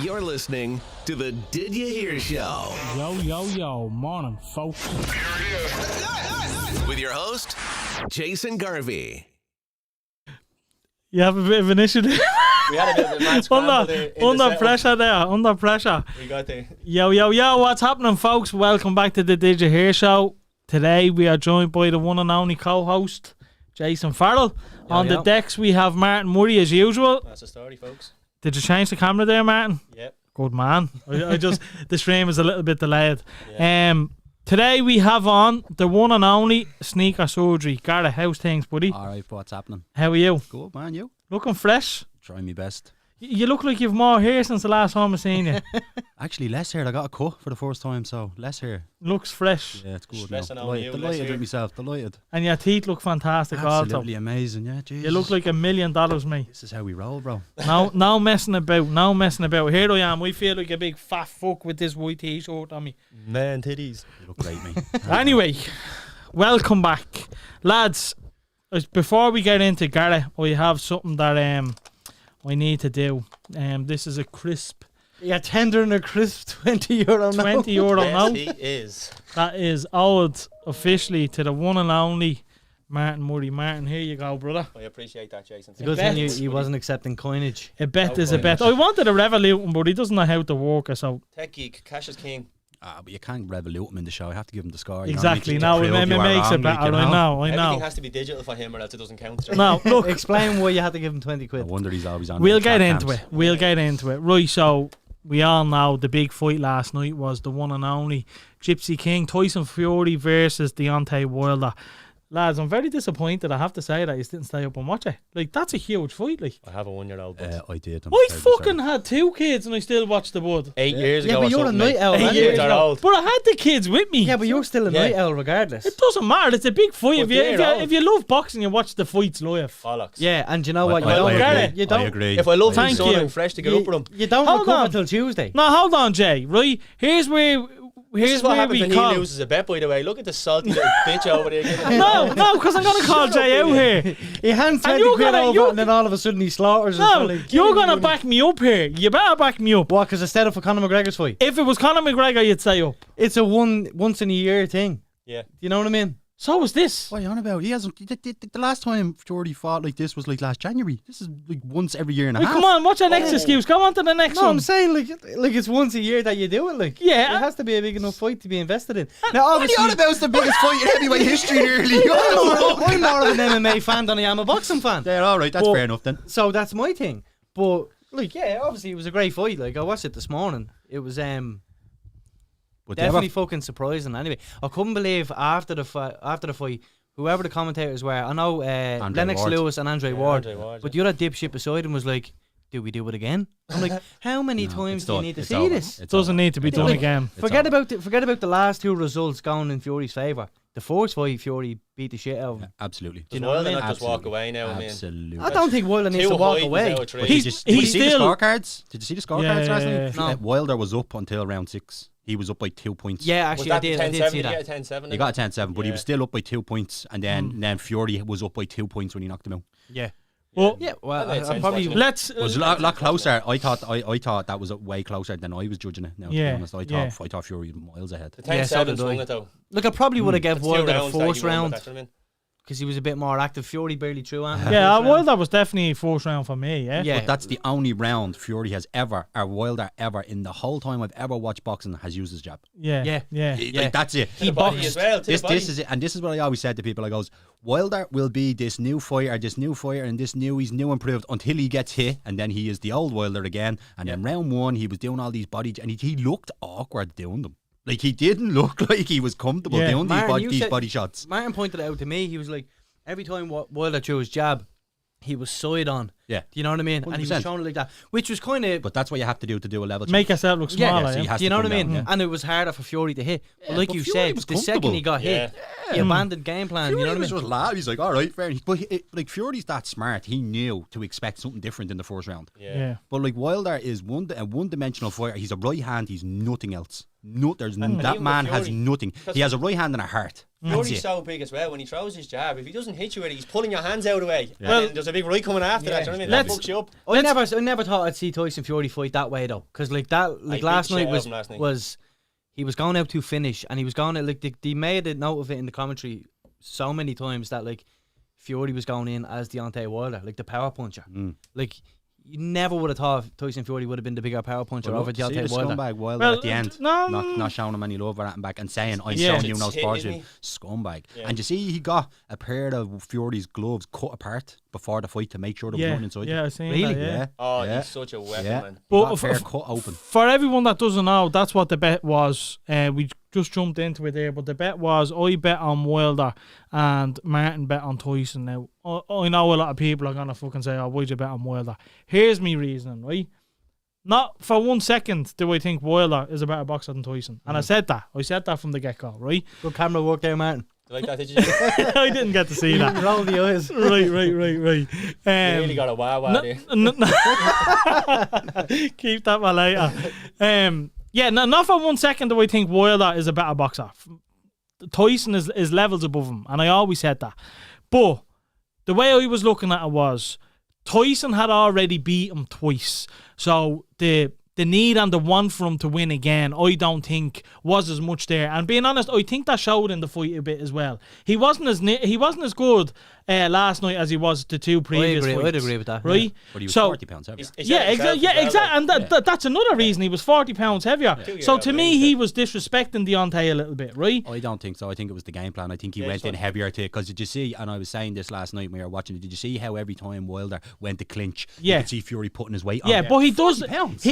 You're listening to the Did You Hear Show. Yo, morning, folks. With your host, Jason Garvey. You have a bit of initiative. We had a bit of a mad scramble there in under the pressure there, under pressure. We got there. Yo, what's happening, folks? Welcome back to the Did You Hear Show. Today we are joined by the one and only co-host, Jason Farrell. On the decks we have Martin Murray as usual. That's the story, folks. Did you change the camera there, Martin? Yep. Good man. I just the stream is a little bit delayed. Yeah. Today we have on the one and only Sneaker Surgery. Garreth, how's things, buddy? Alright, what's happening? How are you? Good, man, you? Looking fresh. Trying my best. You look like you've more hair since the last time I seen you. Actually, less hair. I got a cut for the first time, so less hair. Looks fresh. Yeah, it's good now. Stressing on you, less Delighted hair. with myself, delighted. And your teeth look fantastic Absolutely also. amazing, yeah, Jesus. You look like $1 million, mate. This is how we roll, bro. No messing about, Here I am. I feel like a big fat fuck with this white t-shirt on me. Man, titties. You look great, mate. Anyway, welcome back. Lads, before we get into Garreth, I have something that I need to do. This is a crisp. Yeah, tendering a crisp €20 now. €20 now. Yes, he is. That is owed officially to the one and only Martin Murray. Martin, here you go, brother. I appreciate that, Jason. It's a good thing he wasn't accepting coinage. A bet is a bet. I wanted a Revolut, but he doesn't know how to work it, so. Tech geek, cash is king. But you can't revolute him in the show. I have to give him the score. Exactly. You know what I mean? No, it makes it better. I know. Everything has to be digital for him or else it doesn't count. No, look. Explain why you had to give him 20 No quid. wonder he's always on. We'll the get track into camps. it. We'll get into it. Right, so we all know the big fight last night was the one and only Gypsy King, Tyson Fury versus Deontay Wilder. Lads, I'm very disappointed, I have to say, that you didn't stay up and watch it. Like, that's a huge fight, like. I have a 1-year-old. I did. I fucking had 2 kids and I still watched the wood. 8 years Yeah, ago. but or you're a something, night mate. owl. 8 anyway. years old. But I had the kids with me. Yeah, but you're still a Yeah. night owl regardless. It doesn't matter. It's a big fight. But If you love boxing, you watch the fights live. Bollocks. Yeah, and you know what? You I don't get agree. it. You don't. I agree. If I love Thank his son, you. I'm fresh to get up with him. You don't Hold recover on. until Tuesday. No, hold on, Jay. Right, here's where This is what happens we when he call. loses a bet, by the way. Look at the salty little bitch over there. No, because I'm gonna call Jay out here. He hands 20 you're quid gonna- over you're- and then all of a sudden he slaughters us. No, you're gonna back me up here. You better back me up. What, because instead of for Conor McGregor's fight? If it was Conor McGregor, you'd stay up. It's a once in a year thing. Yeah. You know what I mean? So was this. What are you on about? He hasn't. The last time Fury fought like this was like last January. This is like once every year and a Wait, half. come on, what's your next excuse? Come on to the next No, one. I'm saying like it's once a year that you do it. Like, Yeah. it has to be a big enough fight to be invested in. Now, obviously, What are you on about? It's the biggest fight in heavyweight history nearly. I'm more of an MMA fan than I am a boxing fan. Yeah, all right, that's But- fair enough then. So that's my thing. But like, yeah, obviously it was a great fight. Like, I watched it this morning. It was But definitely fucking surprising. Anyway, I couldn't believe after the fight, whoever the commentators were, I know Lennox Ward. Lewis and Andre Ward, Andre Ward, but the other dipshit beside him was like, "Do we do it again?" I'm like, "How many times it's do you done. need to It's see over. this?" It's Doesn't over. need to be It's done over. again. It's Forget over. about the last 2 results going in Fury's favour. The first fight, Fury beat the shit out of him. Absolutely. Do you know Well, what I then mean? not just walk away now, I mean. Absolutely. I don't think Wilder needs to walk away. But He's- did he's you see the still- scorecards? Did you see the scorecards last Yeah. night? No. Wilder was up until round 6. He was up by 2 points. Yeah, Was actually, that I did 10-7? see Did he that. get a 10-7? He got a 10-7, but he was Yeah. still up by 2 points, and then Fury was up by 2 points when he knocked him out. Yeah. Well, Yeah, well, That made I'm sense, probably. wasn't let's. It was a lot closer. I thought that was way closer than I was judging it. Now, to Yeah, be honest, I thought Fury was miles ahead. The Yeah, so 10-7 did I. swung it though. Look, I probably would have given It's 2 Wilder the rounds that he first won, round that's what I mean. because he was a bit more active. Fury barely threw on. Yeah, Wilder was definitely first round for me. Yeah. Yeah. But that's the only round Fury has ever, or Wilder ever, in the whole time I've ever watched boxing, has used his jab. Yeah. Yeah. Yeah. Like, that's it. To the body as well, to This the body. is it, and this is what I always said to people. I goes, Wilder will be this new fighter, and he's new improved until he gets hit, and then he is the old Wilder again. And then round 1, he was doing all these body, and he looked awkward doing them. Like, he didn't look like he was comfortable Yeah. doing Martin, you these said- body shots. Martin pointed it out to me. He was like, every time Wilder threw his jab, he was side on. Yeah. Do you know what I mean? And he was 100%. showing it like that, which was kind of. But that's what you have to do a level check. Make yourself look Yeah, smaller. so you Yeah. have Do you to know what I come mean? down, yeah. And it was harder for Fury to hit. But Yeah, like but you Fury said, was the second he got hit, he abandoned game plan. Fury You know what I was mean? just loud. He's like, all right, fair. But like Fury's that smart. He knew to expect something different in the first round. Yeah. But like Wilder is a one-dimensional fighter. He's a right hand. He's nothing else. That even man with has Fury, nothing. He has a right hand and a heart. That's Fury's it. so big as well. When he throws his jab, if he doesn't hit you with it, he's pulling your hands out of the way. Yeah. Well, and then there's a big right coming after that. Yeah. You what I mean? Let's- That fucks you up. I never thought I'd see Tyson Fury fight that way though, because like last night was he was going out to finish, and he was going out they made a note of it in the commentary so many times that like Fury was going in as Deontay Wilder, like the power puncher. Like you never would have thought Tyson Fury would have been the bigger power puncher over See the Deontay Wilder. scumbag Wilder Well, at the end, no, not showing him any love or that back and saying, I'm Yeah. showing you no Just sports hitting with scumbag. And you see, he got a pair of Fury's gloves cut apart before the fight to make sure there was nothing inside. Yeah, I seen Really? that, yeah. Oh, yeah. he's such a weapon, Yeah. man. But Got a pair cut open. For everyone that doesn't know, that's what the bet was. We just jumped into it there, but the bet was I bet on Wilder and Martin bet on Tyson. Now, I know a lot of people are going to fucking say, oh, why'd you bet on Wilder? Here's me reasoning, right? Not for 1 second do I think Wilder is a better boxer than Tyson. And I said that. I said that from the get-go, right? Good camera work there, Martin. Like that, did you? I didn't get to see that. Roll the eyes. Right. You really got a wow there. Keep that for later. Yeah, not for 1 second do I think Wilder is a better boxer. Tyson is levels above him, and I always said that. But the way I was looking at it was Tyson had already beat him twice, so the need and the want for him to win again, I don't think was as much there. And being honest, I think that showed in the fight a bit as well. He wasn't as good last night as he was the two previous fights. I'd agree with that. Right? But he was So- 40 pounds heavier. Exactly. And that's another reason he was 40 pounds heavier. Yeah. So to me, he was disrespecting Deontay a little bit, right? I don't think so. I think it was the game plan. I think he went in heavier too. Because did you see, and I was saying this last night when we were watching it, did you see how every time Wilder went to clinch, you Yeah. could see Fury putting his weight on? Yeah, but he does. 40 pounds.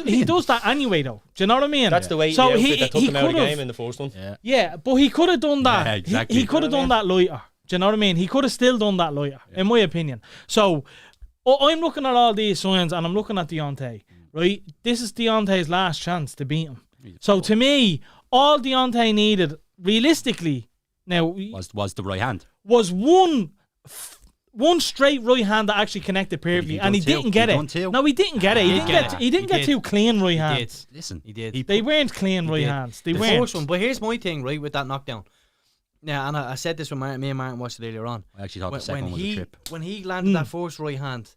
He does that anyway, though. Do you know what I mean? That's the way So that took him out of the could've- game in the first one. Yeah, but he could have done that. Yeah, exactly. He could have done that later. Do you know what I mean? He could have still done that later, in my opinion. So I'm looking at all these signs, and I'm looking at Deontay. Right, this is Deontay's last chance to beat him. So to me, all Deontay needed, realistically, now was the right hand. was one straight right hand that actually connected perfectly, and he done two. didn't get He it. done two. No, he didn't get it. He didn't get did. two clean right He hands. did. Listen, He did. They weren't clean right did. hands. They The weren't. first one. But here's my thing, right, with that knockdown. Yeah, and I said this when me and Martin watched it earlier on. I actually thought the second one was a trip. When he landed that first right hand,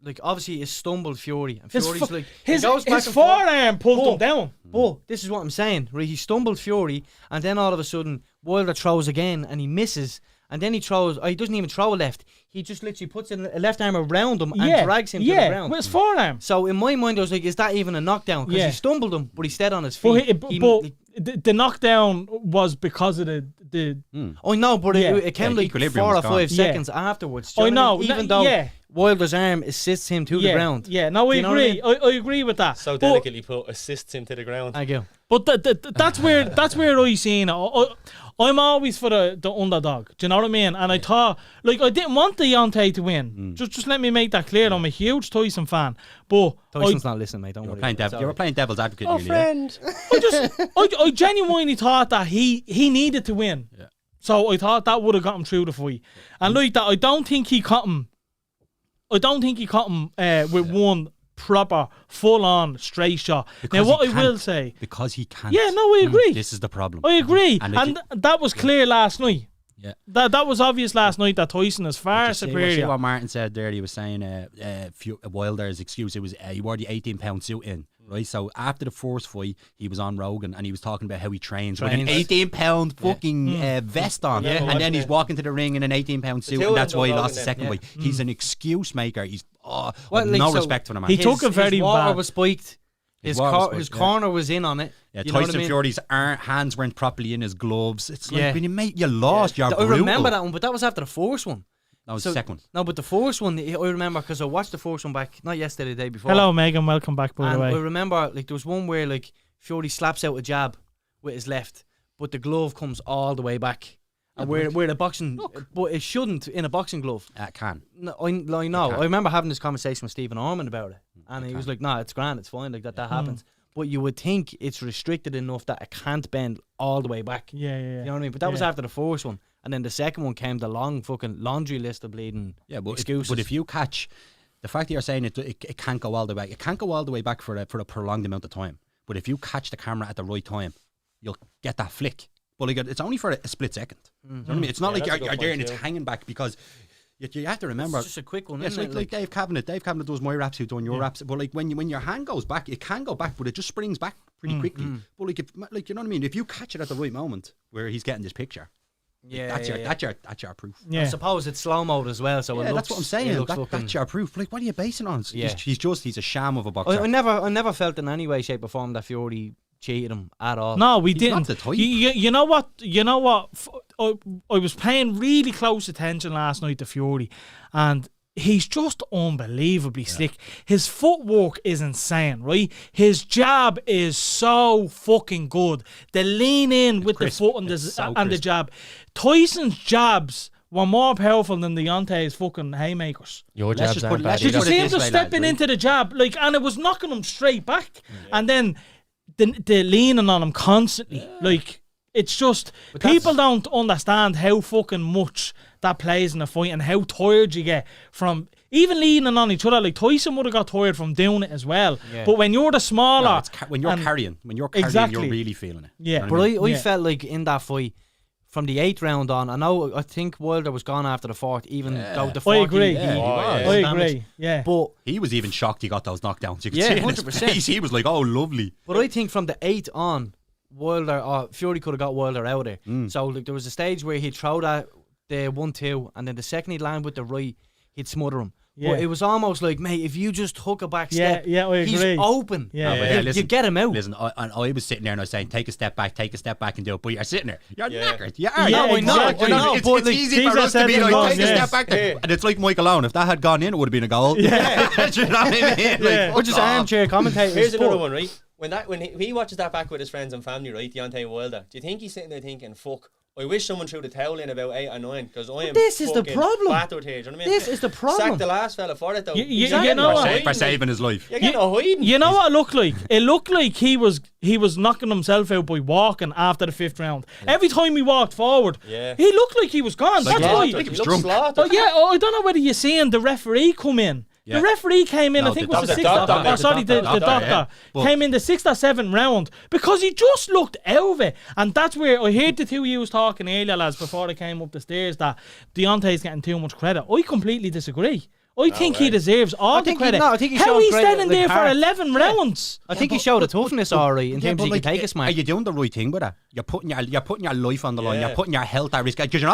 like obviously he stumbled Fury, and Fury's like his he goes back his and forth. forearm pulled him down. But this is what I'm saying, right? He stumbled Fury, and then all of a sudden Wilder throws again, and he misses, and then he throws. He doesn't even throw a left. He just literally puts a left arm around him and drags him to the ground. with his forearm. So in my mind, I was like, is that even a knockdown? Because Yeah. he stumbled him, but he stayed on his But, feet. the knockdown was because of the I know, but Yeah. it came Yeah, like equilibrium 4 or was gone. 5 Yeah. seconds afterwards. Do you I know what know, I mean? Even no, though yeah. Wilder's arm assists him to the ground. Yeah, no, I You know what I agree. I agree with that. So But- delicately put, assists him to the ground. Thank you. But that's where I seen it. I'm always for the underdog. Do you know what I mean? And I thought, like, I didn't want Deontay to win. Just let me make that clear. I'm a huge Tyson fan, but Tyson's not listening, mate. Don't worry. You were playing devil's advocate. Oh, nearly, friend. I genuinely thought that he needed to win. Yeah. So I thought that would have got him through the fight. And like that, I don't think he caught him with one proper, full-on straight shot. Because now, what he I will can't. say, Because he can't. yeah, no, I agree. This is the problem. I agree, And and that was clear last night. Yeah. That was obvious last night that Tyson is far See superior. what Martin said there. He was saying Wilder's excuse. It was he wore the 18-pound suit in. Right, so after the first fight, he was on Rogan and he was talking about how he trains with an 18-pound fucking vest on, Yeah. and then he's walking to the ring in an 18-pound suit, two and of that's them why he go lost the Rogan second then. fight. He's an excuse maker. He's Well, no so respect for the man. He took it very his water bad. was spiked. His water was spiked, his yeah. corner was in on it. Yeah, You know what Tyson I mean? Fury's hands weren't properly in his gloves. It's like Yeah. when you lost, you're I brutal. remember that one, but that was after the first one. That was So- the second one. No, but the first one, I remember because I watched the first one back, not yesterday, the day before. Hello, Megan. Welcome back, by the And I way. remember, like, there was one where, like, Fury slaps out a jab with his left, but the glove comes all the way back. And where the boxing, but it shouldn't in a boxing glove. Can. No, I know. I remember having this conversation with Stephen Orman about it, and he was like, "Nah, it's grand, it's fine, like that happens." But you would think it's restricted enough that it can't bend all the way back. Yeah. You know what I mean? But that was Yeah. after the first one, and then the second one came the long fucking laundry list of bleeding excuses. But if you catch the fact that you're saying it can't go all the way, it can't go all the way back for a prolonged amount of time. But if you catch the camera at the right time, you'll get that flick. But like, it's only for a split second. You know what I mean? It's not like that's a you're good there point and it's too. hanging back because You have to remember. It's just a quick one, It's isn't like it? Dave Cabinet. Dave Cabinet does my raps, who's done your raps. But like when your hand goes back, it can go back, but it just springs back pretty quickly. But like you know what I mean? If you catch it at the right moment where he's getting this picture, that's your proof. Yeah. I suppose it's slow mode as well, so it looks, that's what I'm saying. That's That's your proof. Like, what are you basing on? Yeah. He's a sham of a boxer. I never felt in any way, shape, or form that Fury cheated him at all. No, we He's didn't. not the type. You know what? I was paying really close attention last night to Fury, and he's just unbelievably slick. His footwork is insane, right? His jab is so fucking good. The lean in with crisp. the foot and the jab. Tyson's jabs were more powerful than Deontay's fucking haymakers. Your Let's jabs just aren't put- bad let's Did either. you see him this just way, stepping lads, into the jab, and it was knocking him straight back, and then the leaning on him constantly, it's just people don't understand how fucking much that plays in a fight and how tired you get from even leaning on each other. Like Tyson would have got tired from doing it as well. Yeah. But when you're the smaller, No, when you're carrying, Exactly. you're really feeling it. Yeah. You know what I mean? But I felt like in that fight, from the 8th round on, I think Wilder was gone after the 4th, even though the 4th. I agree. Yeah, he was. I damage. agree. Yeah. But He was even shocked he got those knockdowns. You could Yeah, see in his 100%. face. He was like, "Oh, lovely." I think from the 8th on, Fury could have got Wilder out of there. So like there was a stage where he'd throw that the 1-2, and then the second he'd land with the right, he'd smother him. Yeah. But it was almost like, mate, if you just hook a back step, Yeah, I he's agree. open. Yeah. No, but You get him out. Listen, I was sitting there and I was saying, take a step back and do it. But you're sitting there. You're Yeah. knackered. You are. Yeah, No, exactly. I know. But, It's like, easy these for are us to be said like, and take a done, step back there. Yeah. And it's like Michael Owen. If that had gone in, it would have been a goal. Yeah. Do you know what I mean? Yeah. We're just armchair commentators. Here's another but- one, right? When he watches that back with his friends and family, right? Deontay Wilder. Do you think he's sitting there thinking, "Fuck, I wish someone threw the towel in about 8 or 9 because I am this is the fucking problem. battered here." Do you know what I mean? This is the problem. Sack the last fella for it though. You He's not know getting no what? hiding, For saving his life. You're getting no hiding. You know what it looked like? It looked like he was knocking himself out by walking after the 5th round. Every time he walked forward, Yeah. he looked like he was gone. Like, That's yeah, why. like he was looks drunk. slaughtered. Oh yeah, I don't know whether you're seeing the referee come in. Yeah. The referee came in, No, I think the it was the doctor. 6th. The doctor. Oh, sorry, the doctor, doctor yeah. But- came in the 6th or 7th round because he just looked out of it. And that's where I heard the two of you was talking earlier, lads, before they came up the stairs, that Deontay's getting too much credit. I completely disagree. I think he deserves all the think he- credit. no, I think he How showed he's great, standing like, there for heart. 11 rounds. I think he showed a toughness already in terms but of he could take a smack. Are you doing the right thing with it? You're putting your life on the line. Yeah. You're putting your health at risk because you're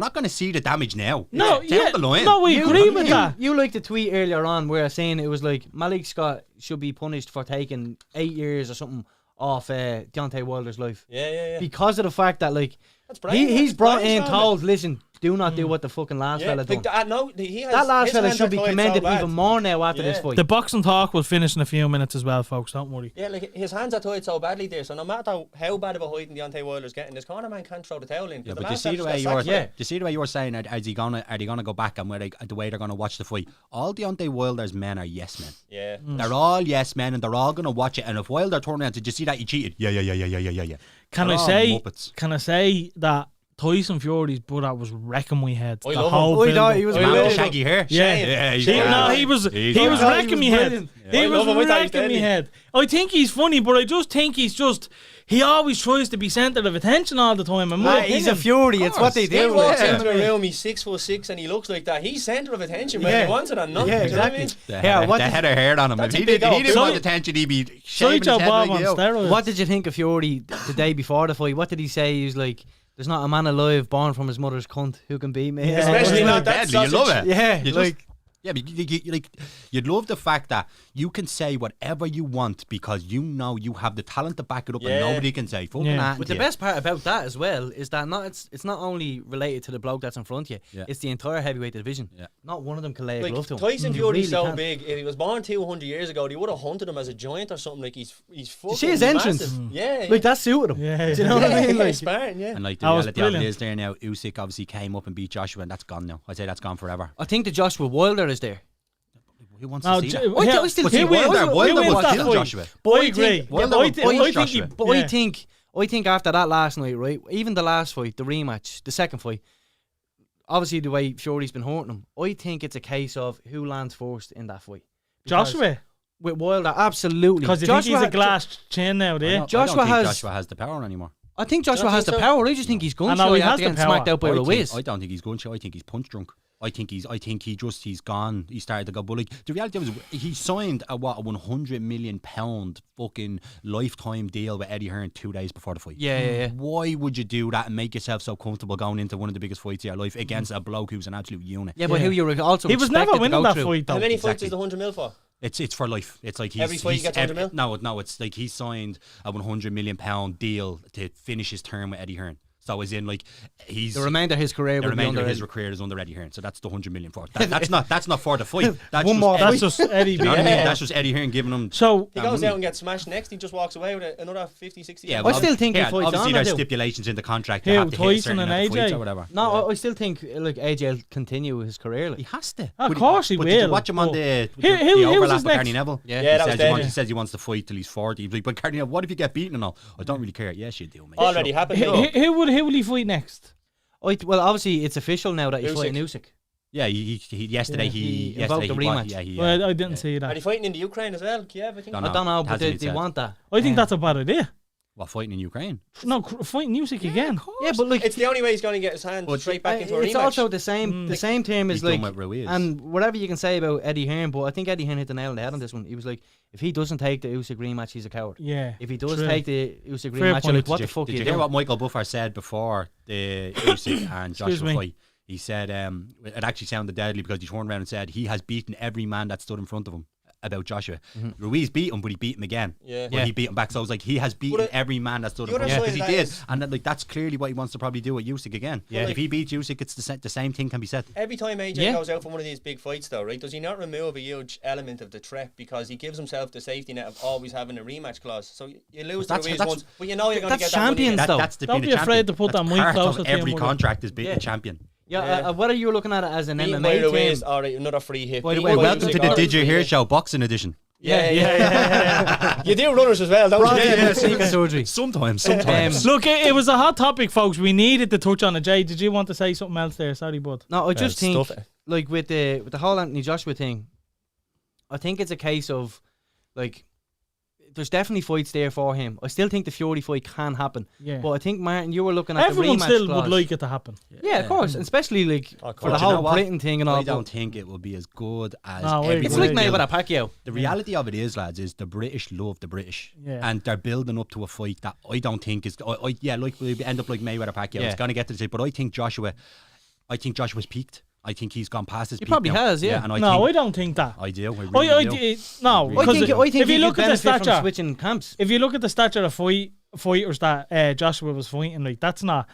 not going to see the damage now. No, It's down yeah, the line. no, we agree with that. You liked the tweet earlier on where I was saying it was like Malik Scott should be punished for taking 8 years or something off Deontay Wilder's life Yeah. because of the fact that like That's brain. he's brought in Brain told, listen, do not do what the fucking last Yeah, fella done. like that, no, he has, That last his fella hands should are be tied so commended bad. even more now after this Yeah. fight. The boxing talk will finish in a few minutes as well, folks. Don't worry. Yeah, like his hands are tied so badly there. So no matter how bad of a hiding Deontay Wilder's getting, this corner man can't throw the towel in. Yeah, The but you last see the fella's way got you're, sacked for it. you see the way you're saying, are they gonna go back and the way they're gonna watch the fight? All Deontay Wilder's men are yes men. Yeah. They're all yes men, and they're all gonna watch it. And if Wilder turned around, did you see that he cheated? Yeah. Can They're I all say? Muppets. Can I say that Tyson Fury's brother was wrecking my head? I The love whole him. build-up. He was I Man love with him. shaggy hair. Yeah, he's he, good. no, he was He's he was good. wrecking me head. brilliant. He I was love him. I thought he was wrecking me deadly. head. I think he's funny, but I just think he always tries to be centre of attention all the time. And He's a Fury. It's what they He do. walks like, into a room, he's 6'6" and he looks like that. He's centre of attention, whether Yeah. he wants it or not. Yeah, Do you know what I exactly. mean? Yeah, what They did- had a hair on him. If That's a he big didn't old- want attention, he'd be shaving his Sideshow head Bob like on you. steroids. What did you think of Fury the day before the fight? What did he say? He was like, "There's not a man alive born from his mother's cunt who can beat me." Especially It's not that deadly. You love sausage. it. Yeah, You just- like Yeah, but you'd love the fact that you can say whatever you want because you know you have the talent to back it up, Yeah. and nobody can say fucking Yeah. that. But the best part about that as well is that it's not only related to the bloke that's in front of you. Yeah. It's the entire heavyweight division. Yeah. Not one of them can lay a Like glove to him. Tyson You Fury's really so can't. big. If he was born 200 years ago, they would have hunted him as a giant or something. Like he's fucking see his entrance? massive. Yeah, Like that suited him. Yeah. Do you know what I mean? Like, Spartan, yeah. And like the That was reality of it brilliant. is there now, Usyk obviously came up and beat Joshua, and that's gone now. I'd say that's gone forever. I think the Joshua Wilder is there. Who wants No, to see J- that? yeah, I still But see see, Wilder Wilder wins will that kill fight. Joshua. But I I agree. think- Yeah, Wilder but will I think Joshua. But yeah. I think after that last night, right? Even the last fight, the rematch, the second fight, obviously the way Fury's been hurting him, I think it's a case of who lands first in that fight. Because Joshua, with Wilder, absolutely. because you think he's a glass chin now, I there. don't Joshua think has- Joshua has the power anymore. I think Joshua Don't has think the so? power. I just think he's gun I know shy he has after the getting power. smacked out by Ruiz. I don't think he's gun shy. I think he's punch drunk. I think he's gone. He started to go, but like the reality of it is, he signed a £100 million fucking lifetime deal with Eddie Hearn 2 days before the fight. Yeah. Why would you do that and make yourself so comfortable going into one of the biggest fights of your life against a bloke who's an absolute unit? Yeah, but who you were also he was never expected to winning go that through. fight though. How many fights is the 100 mil for? It's for life. It's like Every fight he gets 100 mil? No, it's like he signed a £100 million deal to finish his term with Eddie Hearn. So as in like he's The remainder of his career the would be remainder under of his career is under Eddie Hearn. So that's the 100 million for. That's not for the fight. That's One just more. That's just Eddie. You know what I mean? Yeah. That's just Eddie Hearn giving him. So He goes out and gets smashed next. He just walks away with another 50, 60. Yeah, I still think he yeah, fights obviously on, there's I do. stipulations in the contract. Who, You have to hit a Tyson certain and amount of fights AJ? or whatever. No, I still think like AJ will continue his career. He Like. has to. Of But course he but did you will, watch him on but the who was overlap his with Carney next? Neville? Yeah, that was dead. He says he wants to fight till he's 40. He's like, but Carney Neville, what if you get beaten and all? I don't really care. Yes, you do, mate. Already happened. though. who will he fight next? Well, obviously it's official now that he's fighting Usyk. Yeah, yesterday he yesterday invoked the he rematch. Yeah, he, Well, I didn't see Are that. they fighting in the Ukraine as well? Kiev, I think. Don't I don't know, but Hasn't they been said. want that. I think that's a bad idea. What, fighting in Ukraine? No, fighting Usyk again. Yeah, but like It's the only way he's going to get his hand straight back into a it's rematch. also the same term as He's done like, with Ruiz. and whatever you can say about Eddie Hearn, but I think Eddie Hearn hit the nail on the head on this one. He was like, if he doesn't take the Usyk rematch, he's a coward. Yeah. If he does true. take the Usyk Fair rematch, you're like, point. what the fuck are Did you you hear doing? what Michael Buffer said before the Usyk and Excuse Joshua me. fight? He said it actually sounded deadly because he turned around and said he has beaten every man that stood in front of him about Joshua. Ruiz beat him, but he beat him again. Yeah. But he beat him back. So I was like, he has beaten every man that stood in the front other of him. side Because he of that did. is- And like that's clearly what he wants to probably do with Usyk again. Yeah. If he beats Usyk, it's the same thing can be said. Every time AJ Yeah. goes out for one of these big fights, though, right, does he not remove a huge element of the threat because he gives himself the safety net of always having a rematch clause? So you lose to That's- Ruiz that's- once, but you know you're going to that's get that money champions, again. though. That's the Don't being a be afraid champion. to put That's that mic part closer of to your every mother. contract is beating Yeah. a champion. Yeah, what are you looking at it as an Beating MMA by term? Ruiz, all right, another free hit. By the Beating way, by welcome Usyk, to the all right, Did You free Hear hit. Show boxing edition. Yeah. You do runners as well, don't you? Sneaker surgery. Sometimes. Look, it was a hot topic, folks. We needed to touch on it. Jay, did you want to say something else there? Sorry, bud. No, I just think stuff it. like with the whole Anthony Joshua thing, I think it's a case of like there's definitely fights there for him. I still think the Fury fight can happen. Yeah. But I think Martin, you were looking at Everyone the rematch still clause. would like it to happen. Yeah, of course, and especially like Of for the course. You know whole what? Britain thing and all. I but don't think it will be as good as No, I everyone It's like agree. Mayweather Pacquiao. The reality of it is, lads, is the British love the British, Yeah. and they're building up to a fight that I don't think is. Like we'll end up like Mayweather Pacquiao. Yeah. It's going to get to the but I think Joshua's peaked. I think he's gone past his He peak probably now. has, yeah. and I No, I think, don't think that. I do. I really do. No, I because I think if he you look could at the benefit from stature, switching camps. if you look at the stature of fighters that Joshua was fighting, like that's not.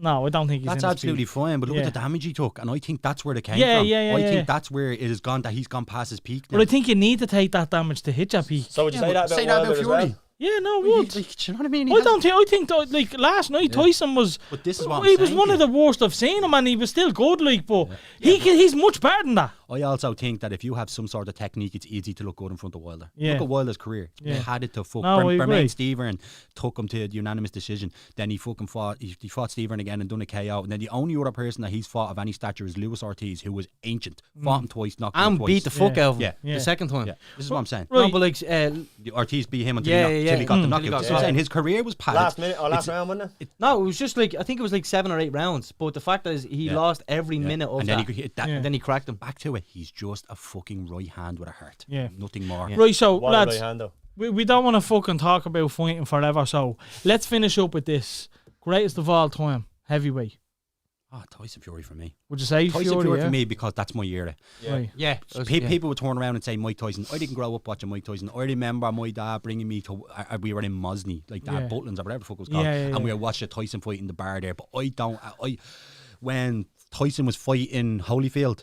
No, I don't think he's. That's in his absolutely peak. fine, but look Yeah. at the damage he took, and I think that's where they came Yeah, from. yeah, I yeah. think that's where it has gone. That he's gone past his peak. Now. But I think you need to take that damage to hit your peak. So would you Yeah, say but that about Wilder as Fury. well? Yeah, no, Well, would. do you know what I mean? I think that, like last night Tyson was. But this is what he I'm was saying one to of you. the worst I've seen him, and he was still good. Like, but he's much better than that. I also think that if you have some sort of technique, it's easy to look good in front of Wilder. Yeah. Look at Wilder's career. Yeah. He had it to fuck. No, I agree. Bermain Stevern took him to the unanimous decision. Then he fucking fought. He fought Stevern again and done a KO. And then the only other person that he's fought of any stature is Luis Ortiz, who was ancient. Fought him twice, knocked him And twice. beat the fuck Yeah. out of him Yeah. Yeah. the second time. Yeah, this is what I'm saying. Right. No, but like The Ortiz beat him until, Yeah, he, yeah, till he got the till knockout. he got That's what I'm it. saying. His career was padded. Last minute or last round, wasn't it? no, it was just like I think it was like 7 or 8 rounds. But the fact is, he Yeah. lost every Yeah. minute of and then that. he hit that. Yeah. And then he cracked him. Back to it. He's just a fucking right hand with a heart. Yeah. Nothing more. Right, so What lads, a right hand, though. we don't want to fucking talk about fighting forever. So let's finish up with this greatest of all time heavyweight. Oh, Tyson Fury for me. Would you say Tyson Fury? Fury yeah? for me because that's my era. Yeah. Right. Yeah, People would turn around and say Mike Tyson. I didn't grow up watching Mike Tyson. I remember my dad bringing me to. We were in Mosney, like that, Yeah. Butlins or whatever the fuck it was called, Yeah, yeah, and we yeah. were watching a Tyson fight in the bar there. But I don't. When Tyson was fighting Holyfield,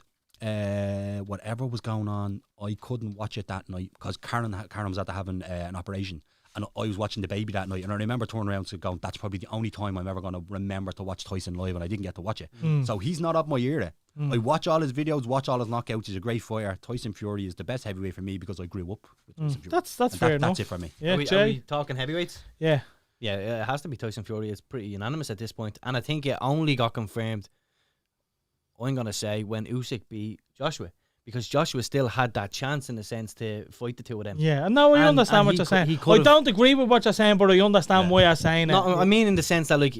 whatever was going on, I couldn't watch it that night because Karen was at having an operation. And I was watching the baby that night, and I remember turning around and going, "That's probably the only time I'm ever going to remember to watch Tyson live," and I didn't get to watch it. So he's not up my era. I watch all his videos, watch all his knockouts. He's a great fighter. Tyson Fury is the best heavyweight for me because I grew up with Tyson Fury. That's And fair enough. That's it for me. Yeah, Are we Jay. talking heavyweights? Yeah. Yeah, it has to be Tyson Fury. It's pretty unanimous at this point. And I think it only got confirmed, I'm going to say, when Usyk beat Joshua. Because Joshua still had that chance in a sense to fight the two of them. Yeah, no, I And- understand and what he you're could- saying. he I could've- don't agree with what you're saying, but I understand why you're saying it. No, I mean in the sense that like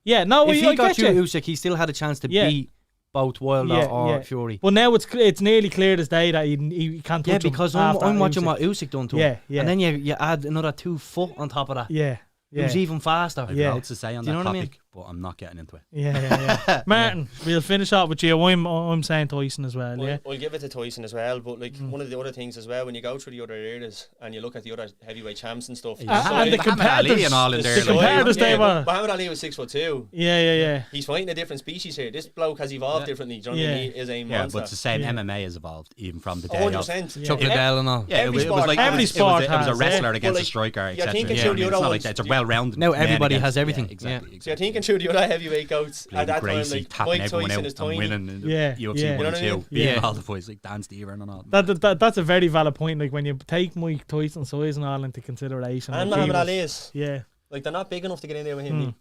yeah, no, if I he got get you you. Usyk, he still had a chance to Yeah. beat both Wilder or Fury. But now it's nearly clear as day that he can't touch him. Because I'm watching what Usyk done to him. Yeah. And then you add another 2 foot on top of that. Yeah. Who's even faster. I've loads to say on that topic, but I'm not getting into it. Yeah. Martin, we'll finish up with you. I'm saying Tyson as well. I'll give it to Tyson as well. But like one of the other things as well, when you go through the other eras and you look at the other heavyweight champs and stuff, and the competitors and all in there. Muhammad Ali was 6'2". Yeah. He's fighting a different species here. This bloke has evolved differently. Do you know what I mean? He is a monster. But it's the same. MMA has evolved even from the day 100%. Chuck Liddell and all. Yeah, it was like every sport it was a wrestler against a striker, etc. It's not like that. It's a well-rounded. Now everybody has everything. Exactly. So you're thinking through the other heavyweight goats at that Gracie, time, like Mike Tyson is tiny. winning in UFC 1 and 2, beating all the fights like Dan Steven and all. That's a very valid point. Like when you take Mike Tyson's size and all into consideration, and Muhammad Ali is. Yeah. Like they're not big enough to get in there with him.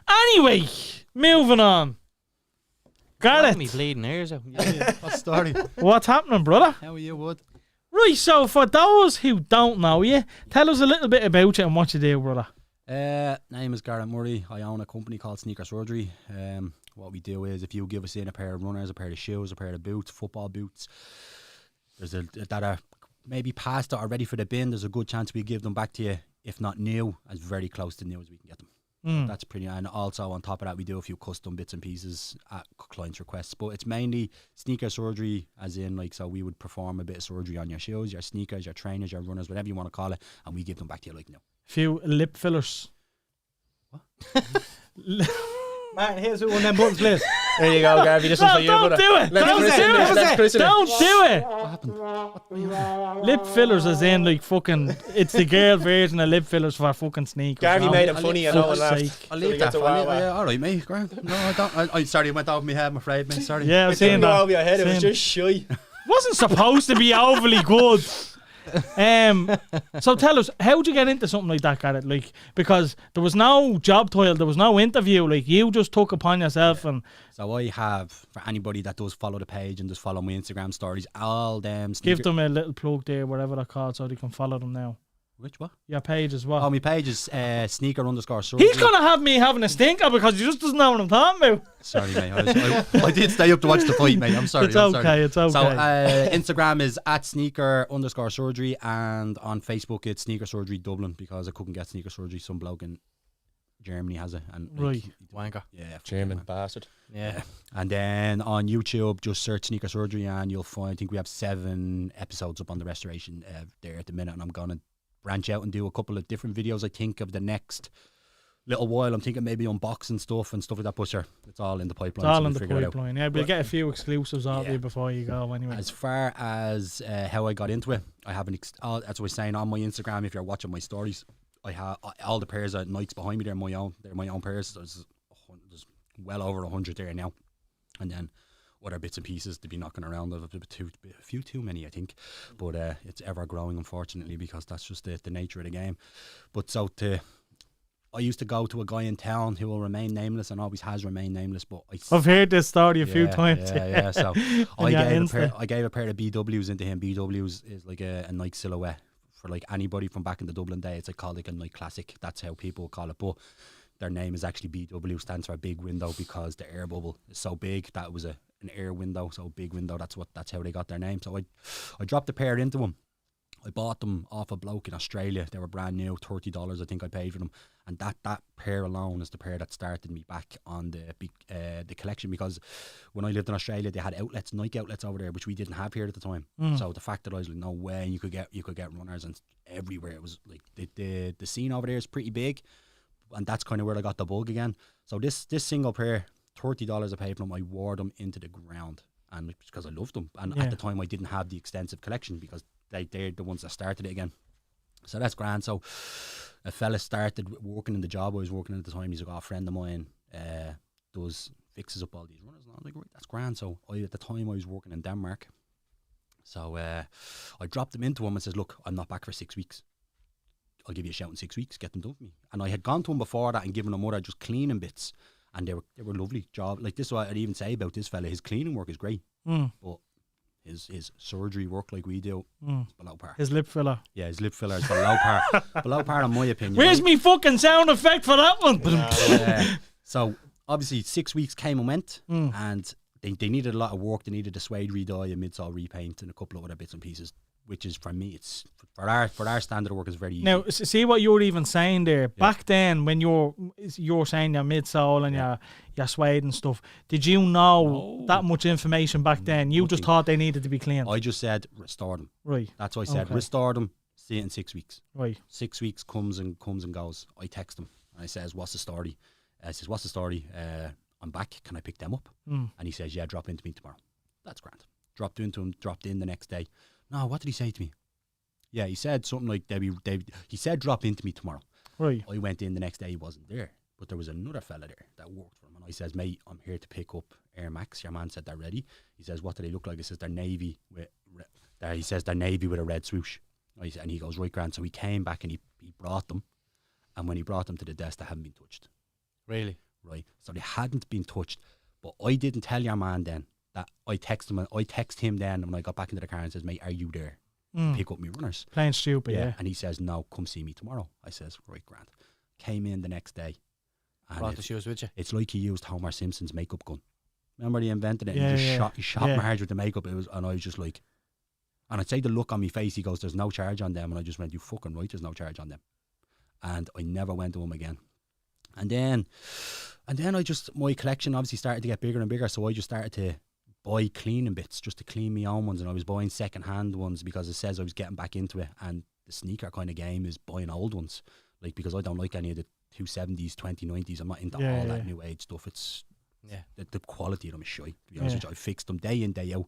Anyway, moving on. Garrett, me bleeding ears out. What story? What's happening, brother? How are you, Wood? Right, so for those who don't know you, tell us a little bit about you and what you do, brother. Name is Garreth Murray. I own a company called Sneaker Surgery. What we do is if you give us in a pair of runners, a pair of shoes, a pair of boots, football boots, that are maybe past or ready for the bin, there's a good chance we give them back to you, if not new, as very close to new as we can get them. That's pretty, and also on top of that we do a few custom bits and pieces at clients' requests, but it's mainly sneaker surgery, as in like, so we would perform a bit of surgery on your shoes, your sneakers, your trainers, your runners, whatever you want to call it, and we give them back to you like new. Few lip fillers. What? Martin, here's one of them buttons, please. There you go, Garvey. This one's for you, brother. Don't do it. What happened? Lip fillers as in like fucking, it's the girl version of lip fillers for fucking sneakers. Garvey made it funny and no one laughed. Sake. I'll leave that. Alright, mate. Grand. No, I don't. Sorry, it went over my head, I'm afraid, mate. Sorry. Yeah, I was saying It didn't go that. over your head, it was just shy. Wasn't supposed to be overly good. So tell us, how'd you get into something like that, Garrett? Like, because there was no job title, there was no interview, like you just took upon yourself and So I have, for anybody that does follow the page and just follow my Instagram stories, all them give them a little plug there, whatever they're called, so they can follow them now. Which what? Your page as well. Oh, my page is sneaker_surgery. He's gonna have me having a stinker because he just doesn't know what I'm talking about. Sorry, mate. I did stay up to watch the fight, mate. I'm sorry. It's okay. So Instagram is at sneaker_surgery, and on Facebook it's Sneaker Surgery Dublin, because I couldn't get Sneaker Surgery. Some bloke in Germany has it, and right, wanker. Yeah, German bastard. Yeah. And then on YouTube, just search Sneaker Surgery, and you'll find. I think we have 7 episodes up on the restoration there at the minute, and I'm gonna branch out and do a couple of different videos. I think of the next little while. I'm thinking maybe unboxing stuff and stuff like that. But sure, it's all in the pipeline. It's all in the pipeline. Yeah, we'll get a few exclusives out of you before you go. Anyway, as far as how I got into it, I have as I was saying on my Instagram, if you're watching my stories, I have all the pairs of Nikes behind me. They're my own. They're my own pairs. There's well over 100 there now, and then other bits and pieces to be knocking around. A few too many, I think, but it's ever growing, unfortunately, because that's just the nature of the game. But I used to go to a guy in town who will remain nameless and always has remained nameless. But I've heard this story a few times. Yeah. So I gave a pair of BWs into him. BWs is like a Nike silhouette for like anybody from back in the Dublin day. It's called like a Nike classic. That's how people call it. But their name is actually BW, stands for big window, because the air bubble is so big that it was an air window, so big window. That's how they got their name. So I dropped a pair into them. I bought them off a bloke in Australia. They were brand new, $30 I think I paid for them, and that pair alone is the pair that started me back on the collection, because when I lived in Australia they had outlets, Nike outlets over there, which we didn't have here at the time. So the fact that I was like, no way, you could get runners and everywhere. It was like the scene over there is pretty big, and that's kind of where I got the bug again. So this single pair, $30 I paid for them, I wore them into the ground, and because I loved them, and at the time I didn't have the extensive collection, because they're the ones that started it again. So that's grand. So a fella started working in the job I was working in at the time. He's like, a friend of mine fixes up all these runners, and I was like, right, that's grand. So at the time I was working in Denmark, so I dropped them into him and says, look, I'm not back for 6 weeks. I'll give you a shout in 6 weeks, get them done for me. And I had gone to him before that and given them other just cleaning bits, and they were lovely job. Like, this is what I'd even say about this fella. His cleaning work is great, but his surgery work, like we do, is below par. His lip filler. Yeah, his lip filler is below par. Below par, in my opinion. Where's me fucking sound effect for that one? So obviously 6 weeks came and went, and they needed a lot of work. They needed a suede redye, a midsole repaint, and a couple of other bits and pieces. Which is, for me, it's for our standard of work is very easy. Now, see what you were even saying there. Back then, when you're saying your midsole and your suede and stuff, did you know that much information back then? You just thought they needed to be cleaned. I just said restore them. Right. That's what I said. Restore them. See it in 6 weeks. Right. 6 weeks comes and goes. I text him and I says, "What's the story?" I says, "What's the story? I'm back. Can I pick them up?" And he says, "Yeah, drop into me tomorrow." That's grand. Dropped into him. Dropped in the next day. No, what did he say to me? Yeah, he said something like he said drop into me tomorrow. Right. I went in the next day, he wasn't there. But there was another fella there that worked for him. And I says, "Mate, I'm here to pick up Air Max. Your man said they're ready." He says, "What do they look like?" He says, "They're navy with a red swoosh." And he goes, "Right, grand." So he came back and he brought them. And when he brought them to the desk, they hadn't been touched. Really? Right. So they hadn't been touched. But I didn't tell your man then that I text him then when I got back into the car and says, "Mate, are you there? Pick up me runners." Plain stupid, yeah. And he says, "No, come see me tomorrow." I says, "Right, grand." Came in the next day. And Brought the shoes with you. It's like he used Homer Simpson's makeup gun. Remember he invented it? Yeah, And yeah. he shot Marge with the makeup. And I was just like, and I'd say the look on my face, he goes, "There's no charge on them." And I just went, "You fucking right, there's no charge on them." And I never went to him again. And then my collection obviously started to get bigger and bigger. So I just started to buy cleaning bits just to clean my own ones, and I was buying second hand ones because it says I was getting back into it. And the sneaker kind of game is buying old ones, like, because I don't like any of the 270s, 2090s. I'm not into all that new age stuff. It's the quality of them is shite, to be honest with you. I fixed them day in, day out.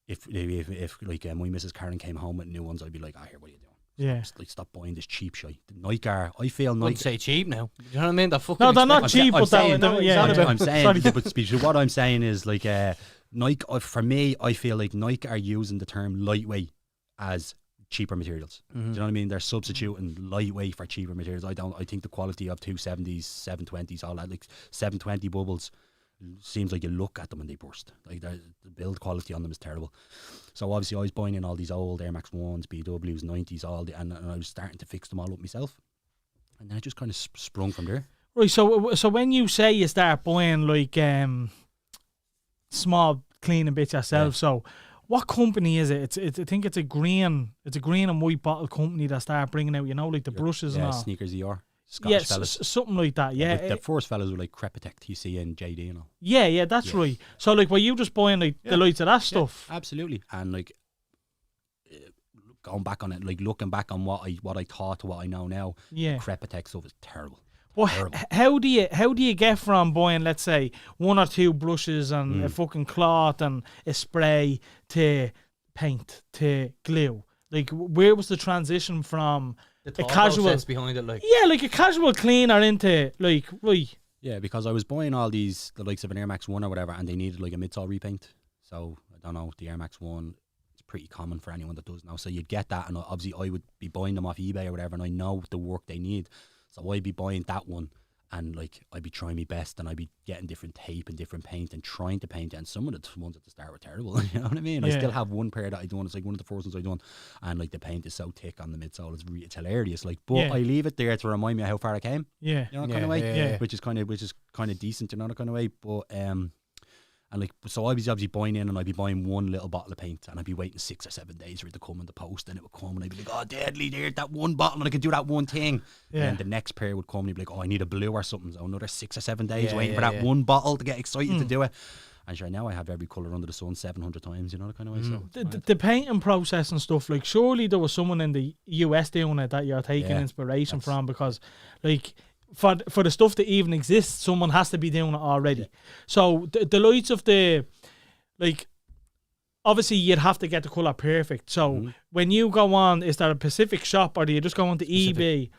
If my Mrs. Karen came home with new ones, I'd be like, "Here, what are you doing?" Yeah. Stop buying this cheap shit. The Nike are, I feel Nike. Wouldn't say cheap now. Do you know what I mean? No, they're not cheap, but I'm saying, what I'm saying is, like, Nike, for me, I feel like Nike are using the term lightweight as cheaper materials. Do you know what I mean? They're substituting lightweight for cheaper materials. I think the quality of 270s, 720s, all that, like 720 bubbles, seems like you look at them and they burst. Like, the build quality on them is terrible. So obviously I was buying in all these old Air Max 1s, BWs, 90s, and I was starting to fix them all up myself. And then it just kind of sprung from there. Right, so when you say you start buying like small cleaning bits yourself, so what company is it? I think it's a green and white bottle company that start bringing out, like the brushes and all. Sneakers ER. Scottish fellas. Something like that, yeah. The first fellas were like Crepitect, you see in JD and all. Yeah, that's right. So, like, were you just buying like the lights of that stuff? Absolutely. And like, going back on it, like looking back on what I thought to what I know now, Crepitect stuff is terrible. Well, how do you get from buying, let's say, one or two brushes and a fucking cloth and a spray to paint to glue? Like, where was the transition from the a casual process behind it, like a casual cleaner into like right? Yeah, because I was buying all these, the likes of an Air Max 1 or whatever, and they needed like a midsole repaint. So I don't know, the Air Max 1, it's pretty common for anyone that does now. So you'd get that, and obviously I would be buying them off eBay or whatever, and I know the work they need. So I'd be buying that one, and like I'd be trying my best, and I'd be getting different tape and different paint and trying to paint it. And some of the ones at the start were terrible. You know what I mean? I still have one pair that I done. It's like one of the first ones I done, and like the paint is so thick on the midsole, it's hilarious. Like, but I leave it there to remind me of how far I came. Yeah, you know, kind of way. Which is kind of decent, you know, kind of way. But and like, so I was obviously buying in, and I'd be buying one little bottle of paint, and I'd be waiting 6 or 7 days for it to come in the post, and it would come, and I'd be like, "Oh, deadly, there's that one bottle, and I could do that one thing." And the next pair would come, and he'd be like, "Oh, I need a blue or something." So another 6 or 7 days waiting for that one bottle to get excited to do it. And sure, now I have every colour under the sun 700 times, you know, the kind of way. So the painting process and stuff, like, surely there was someone in the US doing it that you're taking inspiration from, because like, for the stuff that even exists, someone has to be doing it already. So the lights of the, like, obviously you'd have to get the colour perfect. So when you go on, is there a specific shop, or do you just go on to eBay?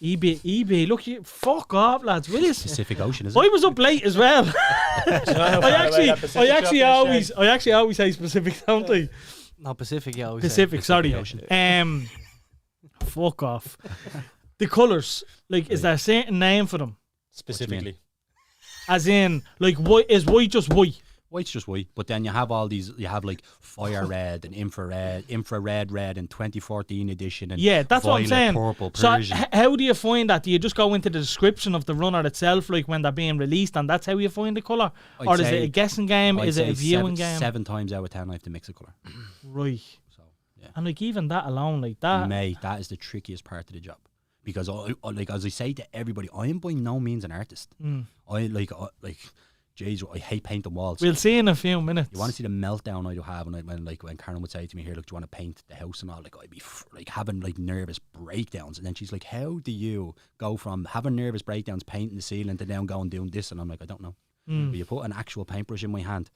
eBay, look, you fuck off, lads, will you? Pacific Ocean, is it? I was up late as well. I actually always say Pacific, don't I? No, Pacific, yeah. Pacific, sorry. Fuck off. The colours, like, is there a certain name for them? Specifically. As in, like, white, is white just white? White's just white. But then you have all these. You have like fire red and infrared red and 2014 edition. And Yeah, that's what I'm violet, saying. Purple, So Persian. how do you find that? Do you just go into the description of the runner itself, like when they're being released, and that's how you find the colour? I'd Or is say- it a guessing game? I'd Is it a say viewing game? 7 times out of 10 I have to mix a colour. Right. So yeah. And like even that alone, like that. Mate, that is the trickiest part of the job. Because like as I say to everybody, I am by no means an artist. I like jeez, I hate painting walls. We'll see in a few minutes. You want to see the meltdown I do have when Karen would say to me, "Here, look, do you want to paint the house and all?" Like I'd be like having like nervous breakdowns, and then she's like, "How do you go from having nervous breakdowns painting the ceiling to now going doing this?" And I'm like, "I don't know." But you put an actual paintbrush in my hand,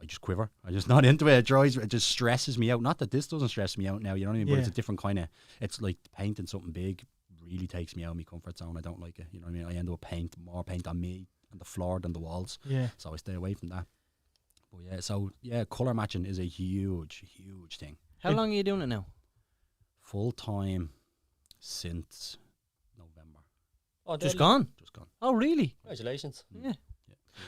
I just quiver. I'm just not into it. It just stresses me out. Not that this doesn't stress me out now, you know what I mean? But it's a different kind of. It's like painting something big really takes me out of my comfort zone. I don't like it. You know what I mean? I end up more paint on me and the floor than the walls. Yeah. So I stay away from that. But colour matching is a huge thing. How long are you doing it now? Full time since November. Oh, Just deadly. gone. Just gone. Oh, really? Congratulations. Yeah.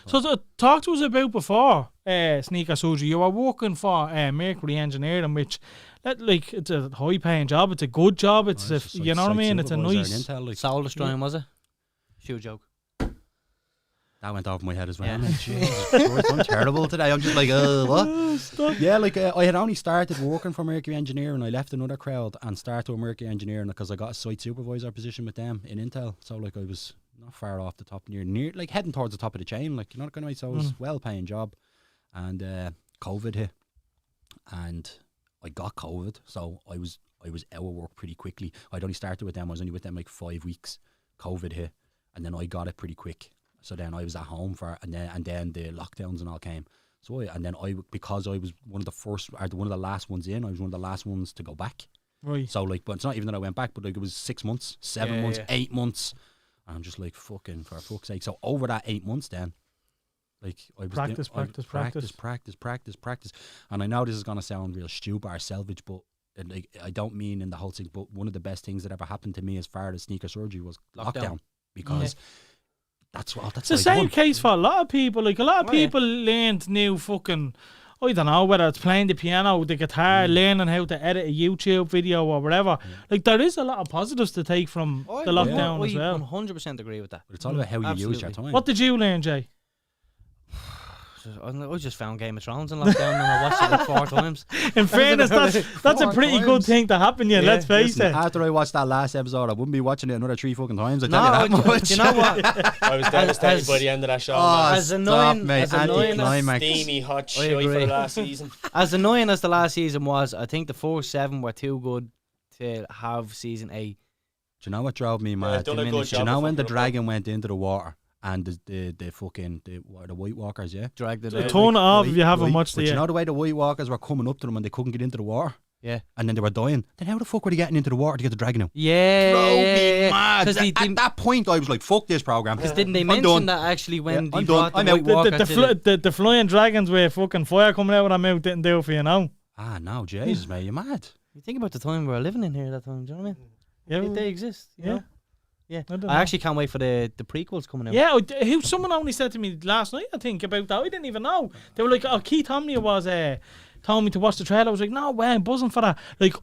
So talk to us about before Sneaker Surgery. You were working for Mercury Engineering, which it's a high paying job. It's a good job. It's It's you know what I mean. It's a nice. Soul destroying, was it? Shoe joke. That went over my head as well. Yeah. I'm like, Jesus Christ, I'm terrible today. I'm just like, what? Yeah, like I had only started working for Mercury Engineering. I left another crowd and started with Mercury Engineering because I got a site supervisor position with them in Intel. So like I was not far off the top, near like heading towards the top of the chain. Like, you know what kind of way. So it was well paying job, and COVID hit, and I got COVID. So I was out of work pretty quickly. I'd only started with them. I was only with them like 5 weeks. COVID hit, and then I got it pretty quick. So then I was at home and then the lockdowns and all came. So because I was one of the last ones in, I was one of the last ones to go back. Right. So like, but it's not even that I went back, but like it was 6 months, 7 months, 8 months, and I'm just like, fucking for fuck's sake. So over that 8 months, then, like I was practice, and I know this is gonna sound real stupid or selfish, but like I don't mean in the whole thing. But one of the best things that ever happened to me as far as sneaker surgery was lockdown because. That's it's the same case for a lot of people. Like a lot of people learned new fucking, I don't know, whether it's playing the piano, the guitar, learning how to edit a YouTube video or whatever. Like there is a lot of positives to take from the lockdown as well. I 100% agree with that. But it's all about how you use your time. What did you learn, Jay? I just found Game of Thrones in lockdown and I watched it like 4 times. In fairness, that's a pretty good thing to happen. Yeah, let's face it. After I watched that last episode, I wouldn't be watching it another 3 fucking times. I tell you that much. You know what? I was devastated by the end of that show. As annoying as Steamy hot shit for the last season. As annoying as the last season was, I think the first 7 were too good to have season 8. Do you know what drove me mad? done a good Do you job know of when the fucking dragon went into the water and the White Walkers, yeah? Dragged it So out. turn it off if you haven't watched But it you yet. know the way the White Walkers were coming up to them and they couldn't get into the water? Yeah. And then they were dying. Then how the fuck were they getting into the water to get the dragon out? Yeah. Drove yeah, me yeah. mad. 'Cause At that point, I was like, fuck this program. Because didn't they I'm mention done. that actually when Yeah, they I'm brought done. the I'm White out. Walker to The flying dragons with fucking fire coming out of their mouth didn't do it for you now. Ah, no, Jesus, mate, you're mad. You think about the time we were living in here that time, do you know what I mean? Yeah, They exist, you know? Yeah. don't I know. actually can't wait for the prequels coming out. Yeah, someone only said to me last night, I think, about that. I didn't even know. They were like, Keith Omnia was told me to watch the trailer. I was like, no way, I'm buzzing for that. Like,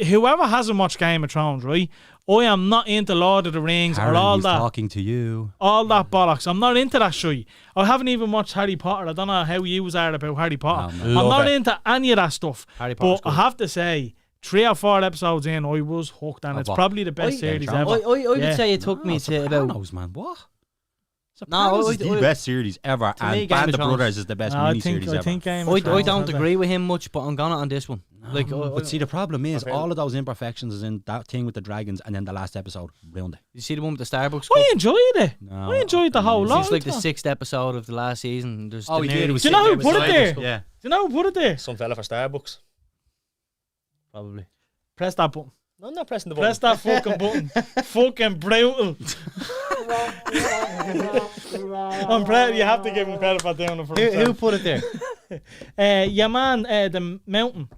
whoever hasn't watched Game of Thrones, right? I am not into Lord of the Rings Karen, or all he's that. talking to you. All that bollocks. I'm not into that shit. I haven't even watched Harry Potter. I don't know how you are about Harry Potter. man. I'm Love not it. into any of that stuff. Harry Potter's But I good. have to say, 3 or 4 episodes in, I was hooked, and it's what? probably the best series ever. I Yeah. would say it took me to about... Sopranos, man. What? No, Sopranos is the best series ever, to me, and Game Band of of Thrones- Brothers is the best I miniseries think ever. Game of I Thrones don't has agree with him much, but I'm gonna on this one. But see, the problem is Okay. all of those imperfections is in that thing with the dragons, and then the last episode ruined it. You see the one with the Starbucks I cup? enjoyed it. No, I enjoyed the whole lot. It's like the 6th episode of the last season. There's Oh, he did. It was Do you know who sitting put it beside us. there? Yeah. Do you know who put it there? Some fella for Starbucks. Probably. Press that button. No, I'm not pressing the button. Press that fucking button. Fucking brutal. I'm proud. You have to give him credit for doing it for Who himself. put it there? Yeah, man, the mountain.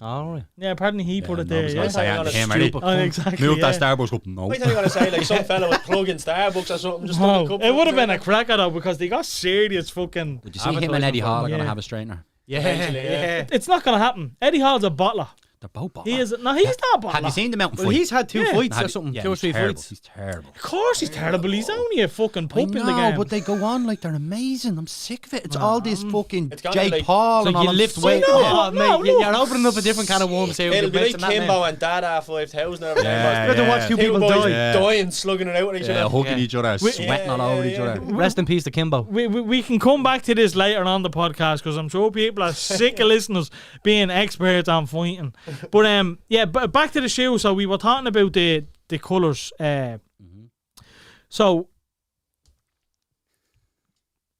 All right. Yeah, apparently he put it there. I Yeah, was saying to him, Stupid oh, exactly. move yeah. that Starbucks up. No. I thought you were going to say like some fella would plug in Starbucks or something. Just stuck a No, cup it would have in been a there. cracker though because they got serious fucking. Did you see him and Eddie Hall are going to Yeah. have a straightener? Eventually, yeah. It's not gonna happen. Eddie Hall's a bottler. They're both bottom. He is. No, he's not a bottler. Have you seen the mountain Well, fight? he's had 2 Yeah. fights Have or you- something. yeah, 2 or he's 3 terrible. fights. He's terrible. Of course he's terrible. He's only a fucking pup in the No, game. but they go on like they're amazing. I'm sick of it. It's all this fucking It's gonna Jake be like- Paul So and all you them lift sick- weight. No, Oh, no, mate, no. you're opening up a different can of worms here. It'll with be like mentioning that Kimbo name. and Dada 5000 or Yeah, Rather watch yeah. 2 Two people boys die. Yeah. dying, slugging it out with each Yeah, other. hugging Yeah. each other, sweating all over each other. Rest in peace to Kimbo. we can come back to this later on the podcast because I'm sure people are sick of listeners being experts on fighting. But yeah, but back to the shoe. So we were talking about the colours. So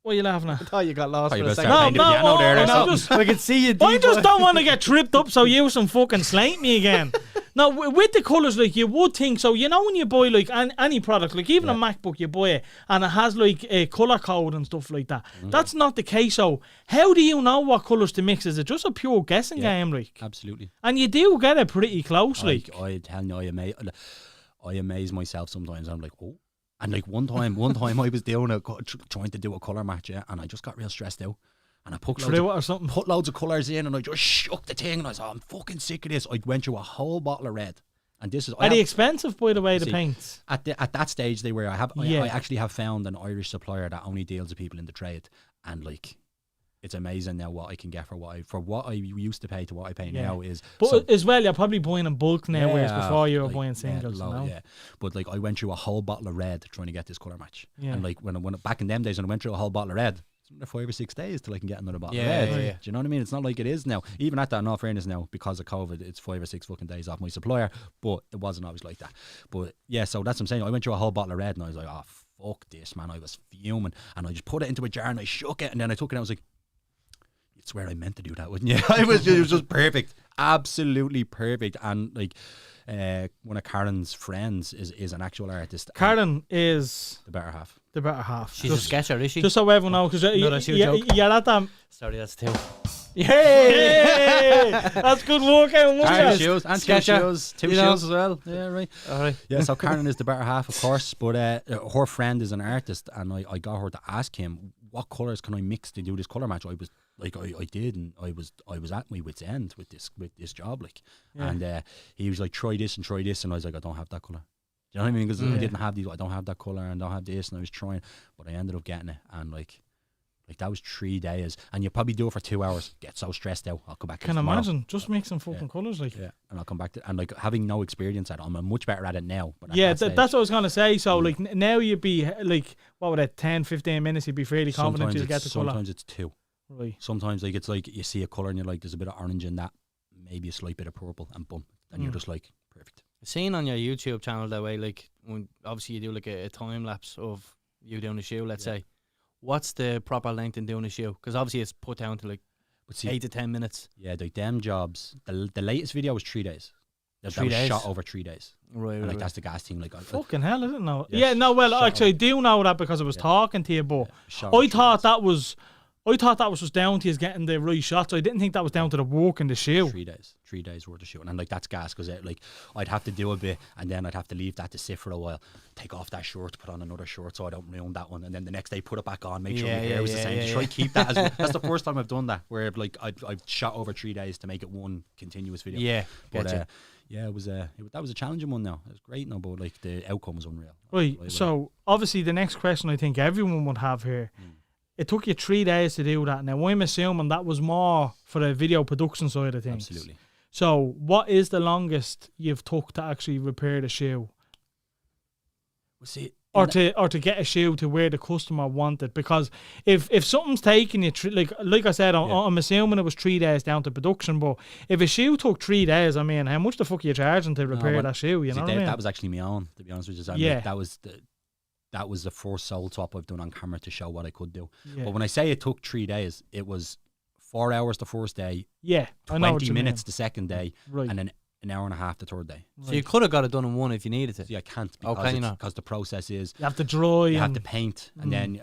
what are you laughing at? Oh, you got lost Oh, you for a better second. start playing the piano there or no, something. just, I can see you. I just don't want to get tripped up so you some fucking slant me again. Now, with the colours, like, you would think, so, you know when you buy, like, any product, like, even a MacBook, you buy it, and it has, like, a colour code and stuff like that. That's not the case, so how do you know what colours to mix? Is it just a pure guessing game, like? Absolutely. And you do get it pretty close, like. I tell you, I amaze myself sometimes. I'm like, oh. And like one time I was doing trying to do a colour match, yeah, and I just got real stressed out. And I put loads of colours in, and I just shook the thing, and I was, I'm fucking sick of this. I went through a whole bottle of red, and this is. Are they expensive, by the way, the paints? At that stage, they were. I Yeah. actually have found an Irish supplier that only deals with people in the trade, and like, it's amazing now what I can get for what I used to pay to what I pay now is. But as well, you're probably buying in bulk now, whereas before you were like, buying singles. Yeah, you know? yeah. But like, I went through a whole bottle of red trying to get this colour match, Yeah. and like when back in them days when I went through a whole bottle of red. It's another 5 or 6 days till I can get another bottle of red. Yeah. Do you know what I mean? It's not like it is now. Even at that, in all fairness now, because of COVID, it's 5 or 6 fucking days off my supplier. But it wasn't always like that. But yeah, so that's what I'm saying. I went through a whole bottle of red and I was like, oh, fuck this, man. I was fuming. And I just put it into a jar and I shook it. And then I took it and I was like, you'd swear I meant to do that, wouldn't you? It was just perfect. Absolutely perfect. And like, one of Karen's friends is an actual artist. Karen is The better half. the better half. She's a sketcher, is she? Just so everyone knows, because No, that's your joke. you're at that. Sorry, that's 2. Yay! That's good work, And wasn't it? shoes, and two Sketcher, shoes, two you know. shoes as well. Yeah, right. All right. Yeah, so Karen is the better half, of course, but her friend is an artist, and I got her to ask him what colours can I mix to do this colour match. I was like, I did, and I was at my wit's end with this job, like, and he was like, try this, and I was like, I don't have that colour. Do you know what I mean? Because I didn't have these. I don't have that colour, and I don't have this, and I was trying, but I ended up getting it, and like that was 3 days, and you probably do it for 2 hours. Get so stressed out. I'll come back. Can tomorrow. imagine just mixing fucking colours, like. Yeah, and I'll come back to, and like having no experience at it, I'm much better at it now. But at Yeah, that stage, that's what I was gonna say. So like now you'd be like, what would it, 10-15 minutes? You'd be fairly confident sometimes you'll get the colour. Sometimes it's 2. Right. Sometimes like it's like you see a colour and you're like, there's a bit of orange in that, maybe a slight bit of purple, and boom, and you're just like, perfect. Seen on your YouTube channel that way, like when obviously you do like a time lapse of you doing a shoe, let's say. What's the proper length in doing a shoe? Because obviously it's put down to like But see, 8 to 10 minutes. yeah, like them jobs. The latest video was 3 days. That 3 was days? shot over 3 days. Right, And like that's the gas thing. Like, Fucking hell, I didn't know. Yes, Yeah, no, well, shut actually, I up. do know that because I was talking to you, but shot over I 3 thought days. that was just down to you getting the right shots. I didn't think that was down to the work in the shoe. 3 days worth of shooting, and like that's gas because like I'd have to do a bit, and then I'd have to leave that to sit for a while, take off that shirt, put on another shirt so I don't ruin that one, and then the next day put it back on, make sure my hair was the same. Just try to keep that as well. That's the first time I've done that, where like I've shot over 3 days to make it one continuous video. Yeah, but gotcha. yeah, it was that was a challenging one. Now it was great, no, but like the outcome was unreal. Right. So obviously the next question I think everyone would have here. It took you 3 days to do that. Now I'm assuming that was more for the video production side of things. Absolutely. So what is the longest you've took to actually repair the shoe? Well, see, Or to get a shoe to where the customer wanted, because if something's taking you like I said, I'm assuming it was 3 days down to production. But if a shoe took 3 days, I mean, how much the fuck are you charging to repair that shoe? You know what I mean? That was actually my own, to be honest with you. Yeah. Like, that was the first sole top I've done on camera to show what I could do. Yeah. But when I say it took 3 days, it was 4 hours the first day, Yeah, I know what 20 you minutes mean. the second day, Right. and then an hour and a half the third day. So you could have got it done in one if you needed to. See, I can't Oh, because can you not? because the process is You have to dry. you have and to paint, and then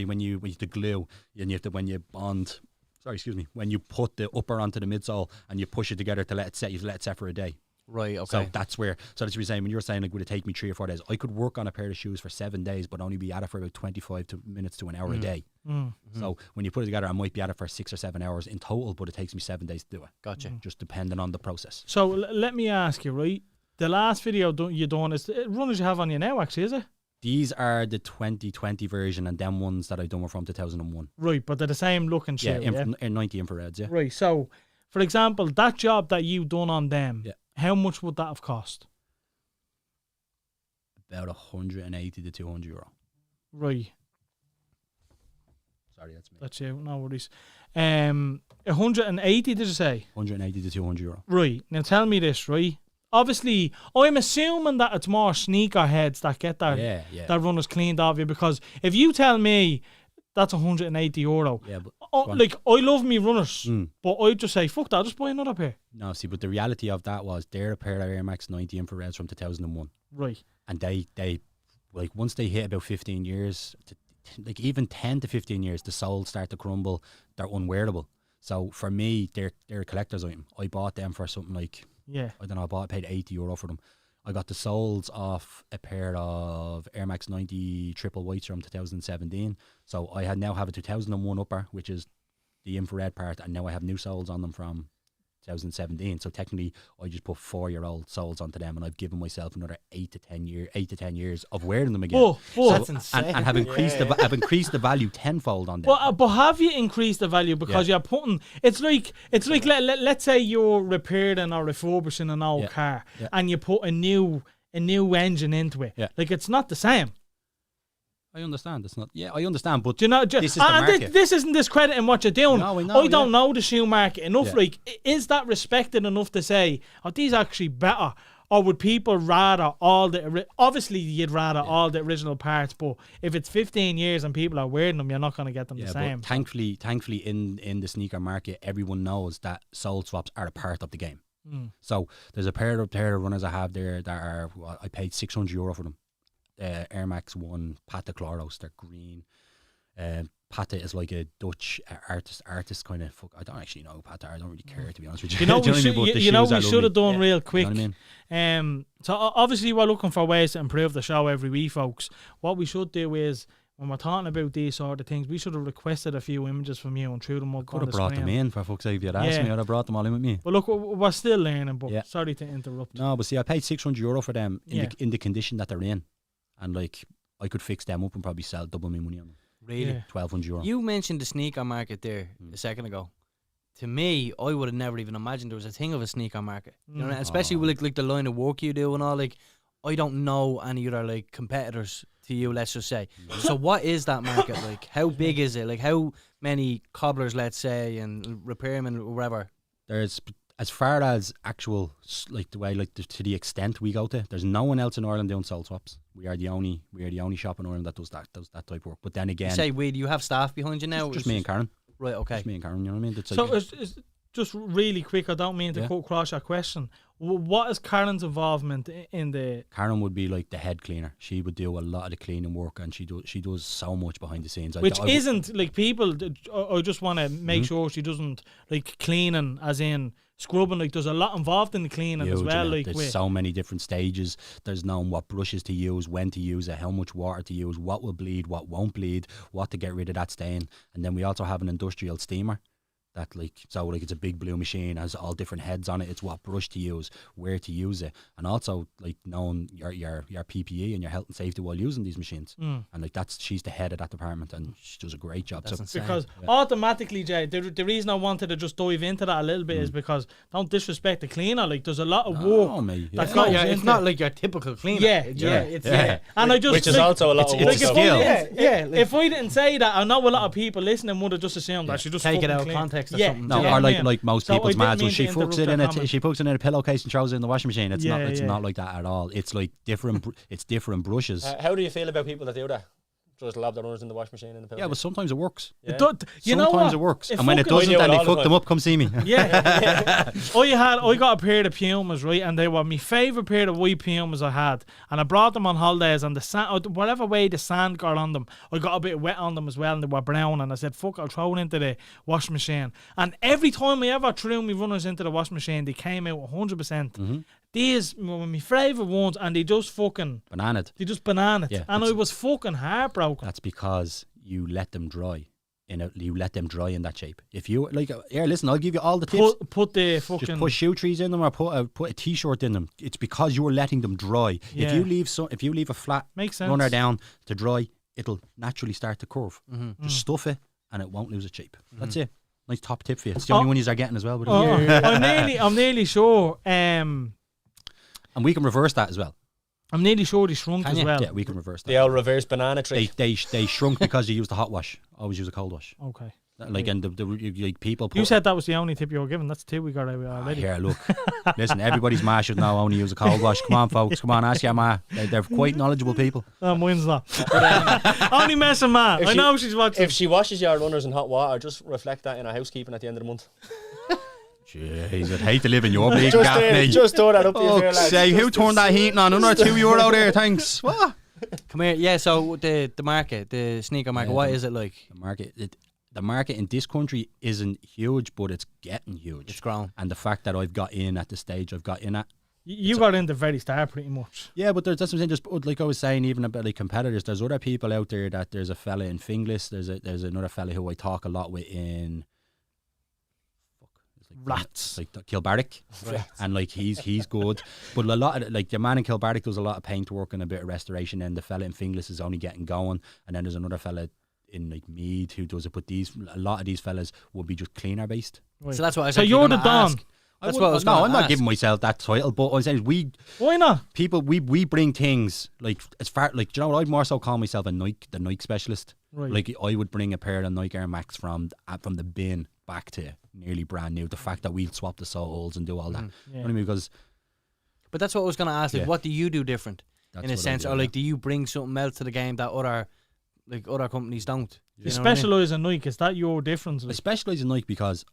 when you the glue, and you have to when you bond sorry, excuse me, when you put the upper onto the midsole and you push it together to let it set, you let it set for a day. Right, okay. So that's what you're saying. When you were saying, like, would it take me 3 or 4 days? I could work on a pair of shoes for 7 days, but only be at it for about 25 minutes to an hour a day. So when you put it together, I might be at it for 6 or 7 hours in total, but it takes me 7 days to do it. Gotcha. Just depending on the process. So let me ask you, right? The last video you done is runners you have on you now, actually, is it? These are the 2020 version, and them ones that I done were from 2001. Right, but they're the same looking shoe. Yeah, 90 infrareds, yeah. Right, so for example, that job that you done on them, how much would that have cost? About 180 to 200 euro. Right. Sorry, that's me. That's you, no worries. 180, did you say? 180 to 200 euro. Right, now tell me this, right? Obviously, I'm assuming that it's more sneaker heads that get that runners cleaned off you, because if you tell me that's 180 euro, but like, I love me runners, but I'd just say, fuck that, I'll just buy another pair. No, see, but the reality of that was they're a pair of Air Max 90 infrareds from 2001. Right. And they like, once they hit about 15 years, like even 10 to 15 years, the soles start to crumble, they're unwearable. So for me, they're a collector's item. I bought them for something like, I don't know, I paid 80 euro for them. I got the soles off a pair of Air Max 90 triple whites from 2017. So I now have a 2001 upper, which is the infrared part, and now I have new soles on them from 2017. So technically, I just put 4-year-old soles onto them, and I've given myself another 8 to 10 years of wearing them again. That's insane. And have increased the value tenfold on them. But have you increased the value because you're putting? It's like let's say you're repairing or refurbishing an old car, and you put a new engine into it. Like, it's not the same. I understand. It's not. Yeah, I understand. But do you know? this is the market. This isn't discrediting what you're doing. No, I know, I don't know the shoe market enough. Like, is that respected enough to say, "Oh, these are actually better"? Or would people rather all the... Obviously, you'd rather all the original parts, but if it's 15 years and people are wearing them, you're not going to get them the same. But thankfully, in the sneaker market, everyone knows that sole swaps are a part of the game. So there's a pair of runners I have there that are... I paid 600 euro for them. Air Max 1 Pata Chloros. They're green. Pata is like a Dutch artist kind of. I don't actually know Pata. I don't really care, to be honest with you. You know, we should have done real quick. You know what I mean? So obviously we're looking for ways to improve the show every week, folks. What we should do is, when we're talking about these sort of things, we should have requested a few images from you and threw them up. Could have brought them in, for fuck's sake. If you'd asked me, I'd have brought them all in with me. But look, we're still learning. But sorry to interrupt. No, but see, I paid 600 euro for them in the condition that they're in, and like, I could fix them up and probably sell double my money on them. Really? 1,200 euro. You mentioned the sneaker market there a second ago. To me, I would have never even imagined there was a thing of a sneaker market. You know, especially with like the line of work you do and all. Like, I don't know any other like competitors to you, let's just say. So what is that market like? How big is it? Like, how many cobblers, let's say, and repairmen or whatever? There's, as far as actual, like, the way, like, to the extent we go to, there's no one else in Ireland doing sole swaps. We are the only shop in Ireland that does that type of work. But then again, you say do you have staff behind you now? Just me and Karen. Right, okay. Just me and Karen, you know what I mean? It's so like, it's just really quick, I don't mean to cut across your question. What is Karen's involvement in the... Karen would be like the head cleaner. She would do a lot of the cleaning work, and she does so much behind the scenes. Which isn't, like, people... I just want to make sure she doesn't, like, cleaning as in scrubbing. Like, there's a lot involved in the cleaning as well. Like, there's so many different stages. There's knowing what brushes to use, when to use it, how much water to use, what will bleed, what won't bleed, what to get rid of that stain. And then we also have an industrial steamer. That, like, so, like, it's a big blue machine, has all different heads on it. It's what brush to use, where to use it, and also, like, knowing your PPE and your health and safety while using these machines. And like, she's the head of that department, and she does a great job. Because automatically, Jay, the reason I wanted to just dive into that a little bit is because don't disrespect the cleaner. Like, there's a lot of work. It's not like your typical cleaner. And I just, which is also a lot of work. It's a skill. If I didn't say that, I know a lot of people listening would have just assumed that she just take it out of clean. Context. Or like most people's mads, when she fucks it in a pillowcase and throws it in the washing machine. It's not like that at all. It's like different. It's different brushes. How do you feel about people that do that? Just lob the runners in the wash machine in the Yeah, but sometimes it works. Yeah. You know Sometimes what? it works. It And when it fucking- doesn't, I do it and they all the fuck them time. up, come see me. Yeah. I got a pair of Pumas, right, and they were my favourite pair of white Pumas I had, and I brought them on holidays, and the sand, whatever way the sand got on them, I got a bit wet on them as well, and they were brown, and I said, fuck, I'll throw it into the wash machine. And every time I ever threw my runners into the wash machine, they came out 100%. These were my favourite ones, and they just fucking... Bananaed. They just bananaed. Yeah, And I was fucking heartbroken. That's because you let them dry. You let them dry in that shape. If you like, here, listen, I'll give you all the tips. Put the fucking... Just put shoe trees in them or put a t-shirt in them. It's because you're letting them dry. Yeah. If you leave a flat Makes sense. runner down to dry, it'll naturally start to curve. Just stuff it and it won't lose its shape. That's it. Nice top tip for you. It's the only one you are getting as well. But I'm nearly sure. And we can reverse that as well. I'm nearly sure they shrunk Can as you? well. Yeah, we can reverse that. The old reverse banana trick. They shrunk because you used the hot wash. Always use a cold wash. Okay. Like, and like people put... You said that was the only tip you were given. That's the tip we got out already. Here, look. Listen, everybody's ma should now only use a cold wash. Come on, folks. Come on, ask your ma. They're quite knowledgeable people. Mine's not. Only messing, man. I know she's watching. If she washes your runners in hot water, just reflect that in her housekeeping at the end of the month. Jeez, I'd hate to live in your big Just, gap, mate. just throw that up to you, Oh, there, lads. say, who Just- turned that heating on? Another €2 there, thanks. What? Come here. Yeah, so the market, the sneaker market, what is it like? The market in this country isn't huge, but it's getting huge. It's grown. And the fact that I've got in at the stage I've got in at. You got in the very start, pretty much. Yeah, but that's what I'm saying. Just like I was saying, even about like competitors, there's other people out there. That there's a fella in Finglas. There's another fella who I talk a lot with in. Rats. Like Kilbarrack, and like he's good, but a lot of like the man in Kilbarrack does a lot of paint work and a bit of restoration, and the fella in Finglas is only getting going, and then there's another fella in like Mead who does it. But a lot of these fellas will be just cleaner based. Right. So that's what I was So you're the Don. That's what I was No, gonna I'm not ask. giving myself that title, but I'm saying Why not? we bring things like as far like, do you know what, I'd more so call myself the Nike specialist. Right. Like I would bring a pair of Nike Air Max from the bin back to nearly brand new. The fact that we'll swap the soles and do all that. You know what I mean? Because But that's what I was going to ask. Like, Yeah. what do you do different that's in a what I sense, do, or yeah. like, do you bring something else to the game that other companies don't? You specialise in Nike. Is that your difference? I Like, specialise in Nike because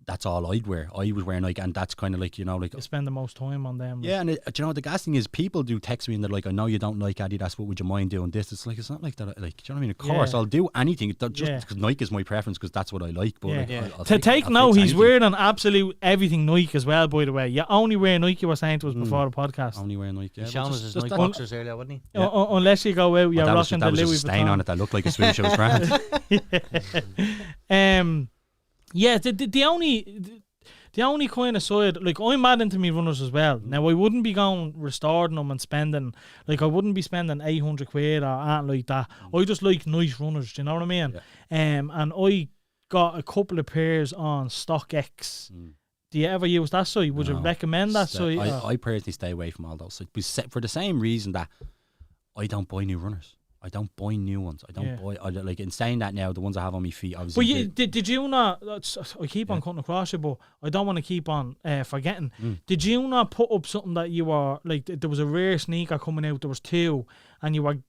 that's all I'd wear. I was wearing Nike, and that's kind of like, you know, like you spend the most time on them. yeah. And do you know what the gas thing is? People do text me and they're like, "I know you don't like Adidas, but would you mind doing this?" It's like, it's not like that. Like, do you know what I mean? Of course, Yeah. I'll do anything. Just Yeah. because Nike is my preference, because that's what I like. But Yeah. like, Yeah. I'll To take I'll note, fix he's anything. wearing absolute everything Nike as well, by the way. You only wear Nike, you were saying to us before the podcast. Only wearing Nike. Yeah, Sean but was just his Nike that- boxers earlier, wasn't he? Yeah. Unless you go out, you're that was rocking that the was Louis a stain on Vuitton. it that looked like a swoosh. It was grand. Yeah, the only kind of side, like, I'm mad into me runners as well. Now, I wouldn't be going restoring them and spending, like, I wouldn't be spending 800 quid or anything like that. I just like nice runners, do you know what I mean? Yeah. And I got a couple of pairs on StockX. Do you ever use that site? Would you No. recommend that site? I personally stay away from all those sites for the same reason that I don't buy new runners. I don't buy new ones. I don't buy. Like, in saying that now, the ones I have on my feet, But you, did you not? I keep on cutting across you, but I don't want to keep on forgetting. Did you not put up something that you were like? There was a rare sneaker coming out. There was two, and you were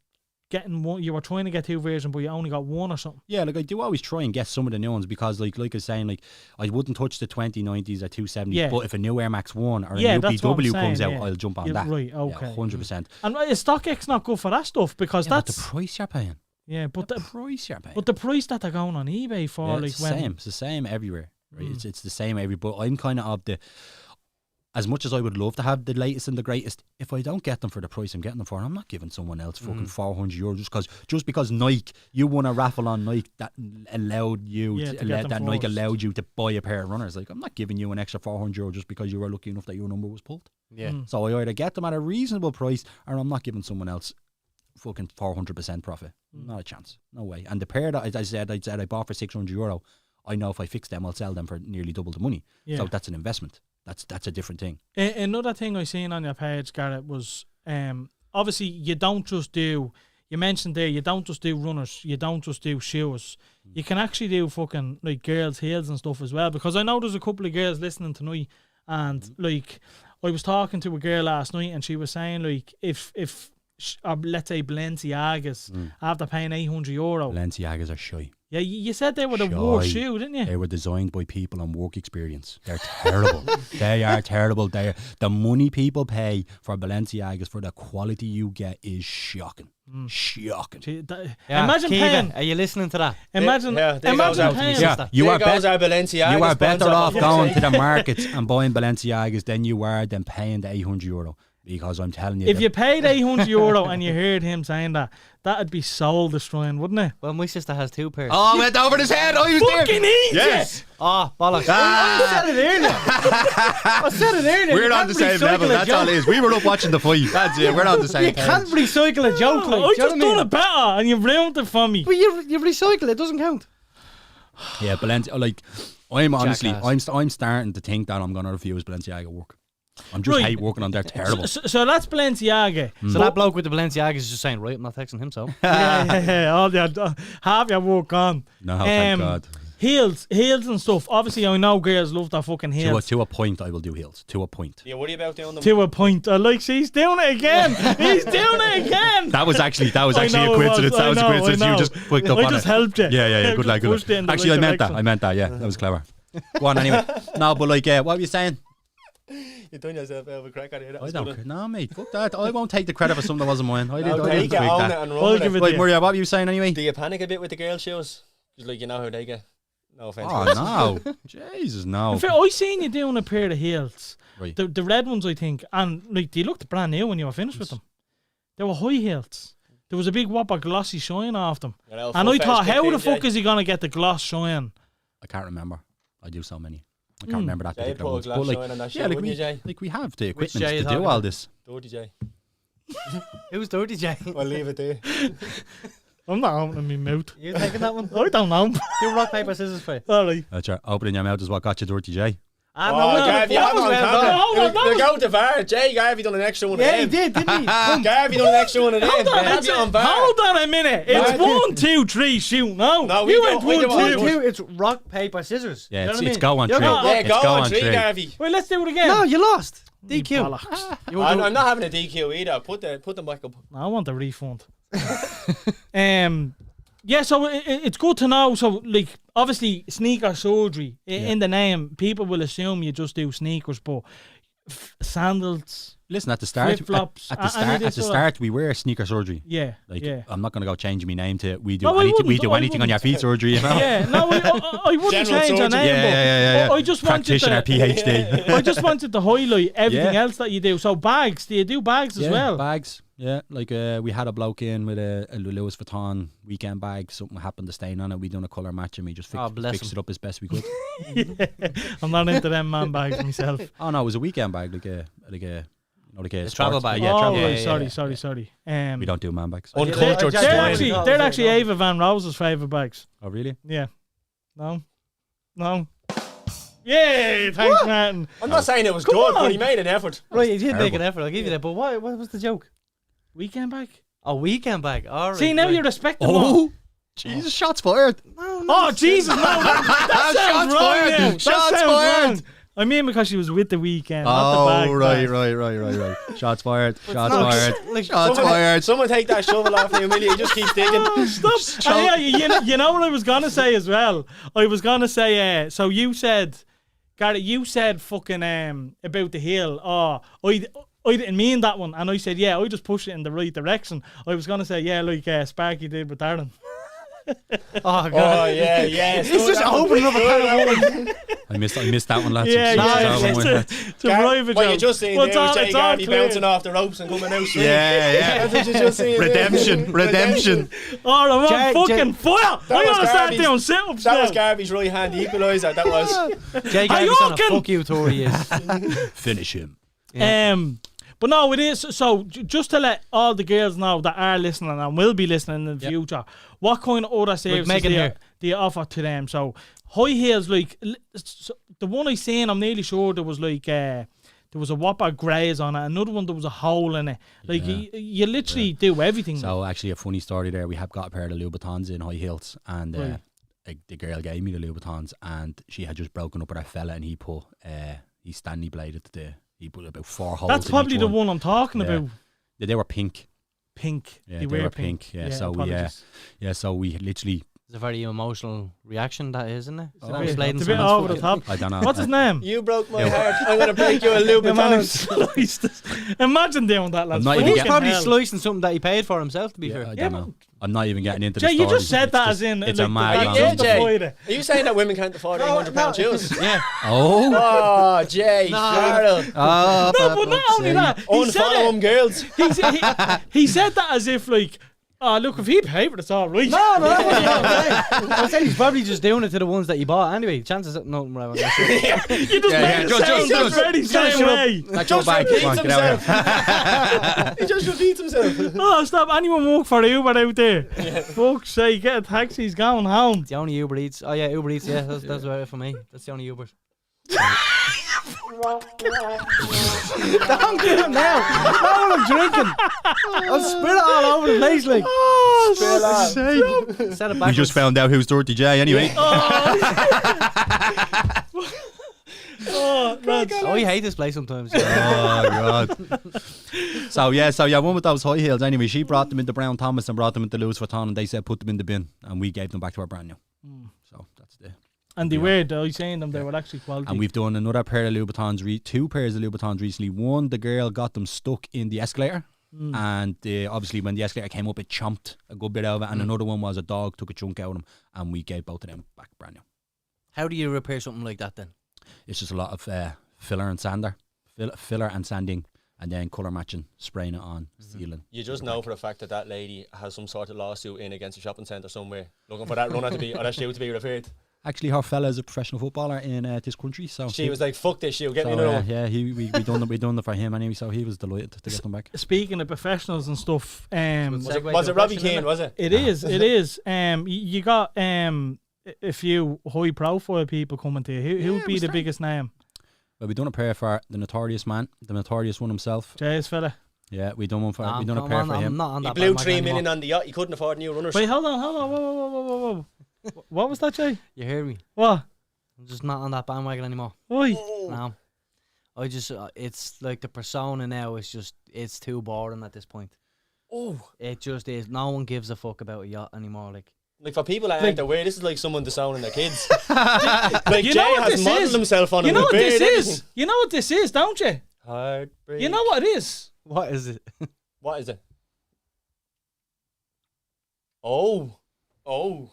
getting one. You were trying to get two versions, but you only got one or something. Yeah, like I do always try and get some of the new ones because, like I was saying, like I wouldn't touch the 2090s or 270s. Yeah. But if a new Air Max 1 or a Yeah, new that's what I'm BW comes saying, out, yeah. I'll jump on Yeah, that. right, okay. 100%. And is StockX not good for that stuff? Because But the that's price you're paying. yeah, but The price you're paying. but the price that they're going on eBay for, Yeah, like it's the when same. It's the same everywhere. Right? It's the same everywhere. But I'm kind of the. As much as I would love to have the latest and the greatest, if I don't get them for the price I'm getting them for, I'm not giving someone else fucking €400 just because Nike, you won a raffle on Nike that allowed you Yeah, to get them Nike first. allowed you to buy a pair of runners. Like, I'm not giving you an extra €400 just because you were lucky enough that your number was pulled. Yeah. So I either get them at a reasonable price or I'm not giving someone else fucking 400% profit. Not a chance. No way. And the pair that I said I bought for €600, I know if I fix them, I'll sell them for nearly double the money. Yeah. So that's an investment. That's a different thing. Another thing I seen on your page, Garrett, was obviously you don't just do. You mentioned there you don't just do runners. You don't just do shoes. You can actually do fucking like girls' heels and stuff as well. Because I know there's a couple of girls listening tonight, and like I was talking to a girl last night, and she was saying like if let's say Balenciagas after paying €800. Balenciagas are shy. Yeah, you said they were the worst shoe, didn't you? They were designed by people on work experience. They're terrible. They are terrible. The money people pay for Balenciagas for the quality you get is shocking. Shocking. Imagine paying. Are you listening to that? Imagine paying. You are Balenciagas. You are better off going to the markets and buying Balenciagas than you are than paying the €800. Because I'm telling you, if you paid €800 and you heard him saying that, that'd be soul destroying, wouldn't it? Well, my sister has 2 pairs. Oh, I went over his head. Oh, he was fucking there. easy. Yes. Oh, bollocks. I said it earlier. We're on the same level. That's all it is. We were up watching the fight. That's it. We're on the same You can't recycle a joke. Like, I just done it better and you've ruined it for me. But you recycle it. Doesn't count. Yeah, Balenciaga. Like, I'm honestly, Jackass. I'm starting to think that I'm going to refuse Balenciaga work. I'm just hate working on. They're terrible. So that's Balenciaga. So that bloke with the Balenciagas is just saying, right, I'm not texting him, so. yeah. Half your work gone. No, thank God. Heels and stuff. Obviously, I know girls love their fucking heels. To a point, I will do heels. To a point. Yeah, worry about doing them. To a point. Like, he's doing it again. He's doing it again. That was actually a coincidence. That was a coincidence. You just picked up on it. I just helped you. Yeah. Good lad. Actually, I meant that. Yeah, that was clever. Go on, anyway. No, but like, what were you saying? You're doing yourself out of a crack on it. I don't care. No, mate. Fuck that. I won't take the credit for something that wasn't mine. I didn't take it, own it and run with it. Right, Maria, what were you saying anyway? Do you panic a bit with the girl shoes? Just like, you know how they get. No offense. Oh, no. Jesus, no. In fact, I seen you doing a pair of heels. Right. The red ones, I think. And like, they looked brand new when you were finished with them. They were high heels. There was a big whopper glossy shine off them. And I thought, how the fuck is he going to get the gloss shine? I can't remember. I do so many. I can't remember that particular one. But like, we have the equipment to do all this. Dirty J. Who's Dirty J? I'll leave it there. I'm not opening my mouth. You taking that one? I don't know. Do rock, paper, scissors for you. Alright. That's right. Opening your mouth is what got you, Dirty J. Gav, you have on camera. They're going to VAR. Jay, Gav, you done an extra one of them. Yeah, he did, didn't he? Gav, you done an extra one of them. Hold on a minute. It's 1, 2, 3, shoot. No, you went 1, 2. It's rock, paper, scissors. Yeah, it's go on 3. Yeah, go on 3, Garvey. Wait, let's do it again. No, you lost. DQ. I'm not having a DQ either. Put them back up. I want a refund. Yeah, so it's good to know. So, like, obviously, sneaker surgery in the name, people will assume you just do sneakers, but sandals. Listen, at the start, flip-flops, at the start, we wear sneaker surgery. Yeah, like, yeah. I'm not going to go change my name to we do anything on your feet surgery. You know? Yeah, no, I wouldn't change your name. Yeah. I just practitioner, PhD. I just wanted to highlight everything else that you do. So bags, do you do bags as well? Bags. Yeah, like we had a bloke in with a Louis Vuitton weekend bag. Something happened to stain on it. We done a colour match and we just fixed it up as best we could. I'm not into them man bags myself. Oh no, it was a weekend bag, like a travel bag. Yeah, travel bag. Sorry. We don't do man bags. Uncultured. They're actually Ava Van Rose's favourite bags. Oh really? Yeah. No. Yeah, thanks, Martin. I'm not saying it was good, but he made an effort. Right, he did make an effort. I'll give you that. But what was the joke? Weekend bag? A weekend bag. All right. See, now you respect them. Oh, Jesus, shots fired. Oh, Jesus, no. That sounds wrong now. Shots fired. I mean, because she was with the weekend, not Oh, the bag. right. Shots fired. Shots Like, fired. Someone take that shovel off me, Amelia. He just keeps digging. Stop. And yeah, you know what I was going to say as well? I was going to say, so you said, Garrett, you said fucking about the heel. Oh, I didn't mean that one. And I said, yeah, I just pushed it in the right direction. I was going to say, yeah, like Sparky did with Darren. Oh, God. Oh, yeah. It's just opening up a can of worms. I missed that one, lads. It's a private joke. What you just seen there was Jay Garvey bouncing off the ropes and coming out swinging. Yeah. That's what you just seen. Redemption. Oh, I'm on fucking fire. I'm going to start doing sit-ups That now. was Garvey's right hand equaliser. That was. Jay Garvey's on a fuck you tour, he is. Finish him. Yeah. But no, it is. So just to let all the girls know that are listening and will be listening in the future, what kind of other services do you offer to them? So high heels, like the one I seen, I'm nearly sure there was like there was a whopper graze on it. Another one there was a hole in it. Like you literally do everything. So actually, a funny story there. We have got a pair of Louboutins in high heels, and the girl gave me the Louboutins, and she had just broken up with her fella, and he put he Stanley bladed He put about 4 holes. That's in probably each the one I'm talking about. They were pink. pink. Yeah, they wear pink. Yeah, so we literally. It's a very emotional reaction, that is, isn't it? It's a bit over the top. I don't know. What's his name? You broke my heart. I'm gonna break you a Louboutin. Imagine doing that, lads. not Well, even he's getting probably slicing something that he paid for himself, to be fair. I don't know. I'm not even getting into Jay, the you stories. just said It's that just- as in it's like, a mad the- one. Yeah, the Jay. fight. Are you saying that women can't afford £800 shoes? Yeah. Oh. Oh, Jay, Charlotte. Oh, No, but not only that, he said Unfollow him, it. girls. He said that as if like, oh look, if he paid for it, it's all right. No, that wasn't what I'm saying. I'm saying he's probably just doing it to the ones that he bought anyway. Chances are no, whatever. You just made it just- sound just- very same way. Let's go back. repeats Come on, get out of himself. here. He just repeats himself. Oh, stop! Anyone work for Uber out there? Fuck's sake, get a taxi. He's going home. The only Uber Eats. Oh yeah, Uber Eats. Yeah, that's about it for me. That's the only Uber. Don't do it now. Now I'm drinking. I'll spill it all over the place, like. Oh, Set it We back. just found out who's Dirty J anyway. Oh, lads. Oh, I hate this place sometimes. Oh god. So yeah, one with those high heels anyway. She brought them into Brown Thomas and brought them into Louis Vuitton, and they said put them in the bin, and we gave them back to our brand new. So that's the. And they were, I was saying them, they were actually quality. And we've done another pair of Louboutins, 2 pairs of Louboutins recently. One, the girl got them stuck in the escalator, and obviously when the escalator came up, it chomped a good bit out of it. And another one was a dog took a chunk out of them, and we gave both of them back brand new. How do you repair something like that then? It's just a lot of filler and sanding, and then colour matching, spraying it on, sealing. You just know for a fact that that lady has some sort of lawsuit in against a shopping centre somewhere, looking for that runner to be, or that shoe to be repaired. Actually, her fella is a professional footballer in this country, so She was like, "Fuck this shoe, get me so, another one." yeah, we done it for him anyway, so he was delighted to get them back. Speaking of professionals and stuff, Was it Robbie Keane? Was it? it is. You got a few high profile people coming to you. Who would be the biggest name? Well, we done a pair for the Notorious Man, the Notorious one himself. Jay's fella. Yeah, we done one for we done a pair for I'm him. not on He that blew bandwagon 3 anymore. million on the yacht. He couldn't afford new runners. Wait, hold on. Whoa. What was that, Jay? You hear me? What? I'm just not on that bandwagon anymore. Why? No. I just, it's like the persona now is just, it's too boring at this point. Oh, It just is. No one gives a fuck about a yacht anymore. Like, for people that aren't aware, this is like someone disowning their kids. You Jay know what has this modelled is? himself on You him know with what this beard, is? everything. You know what this is, don't you? Heartbreak. You know what it is? what is it? What is it? Oh.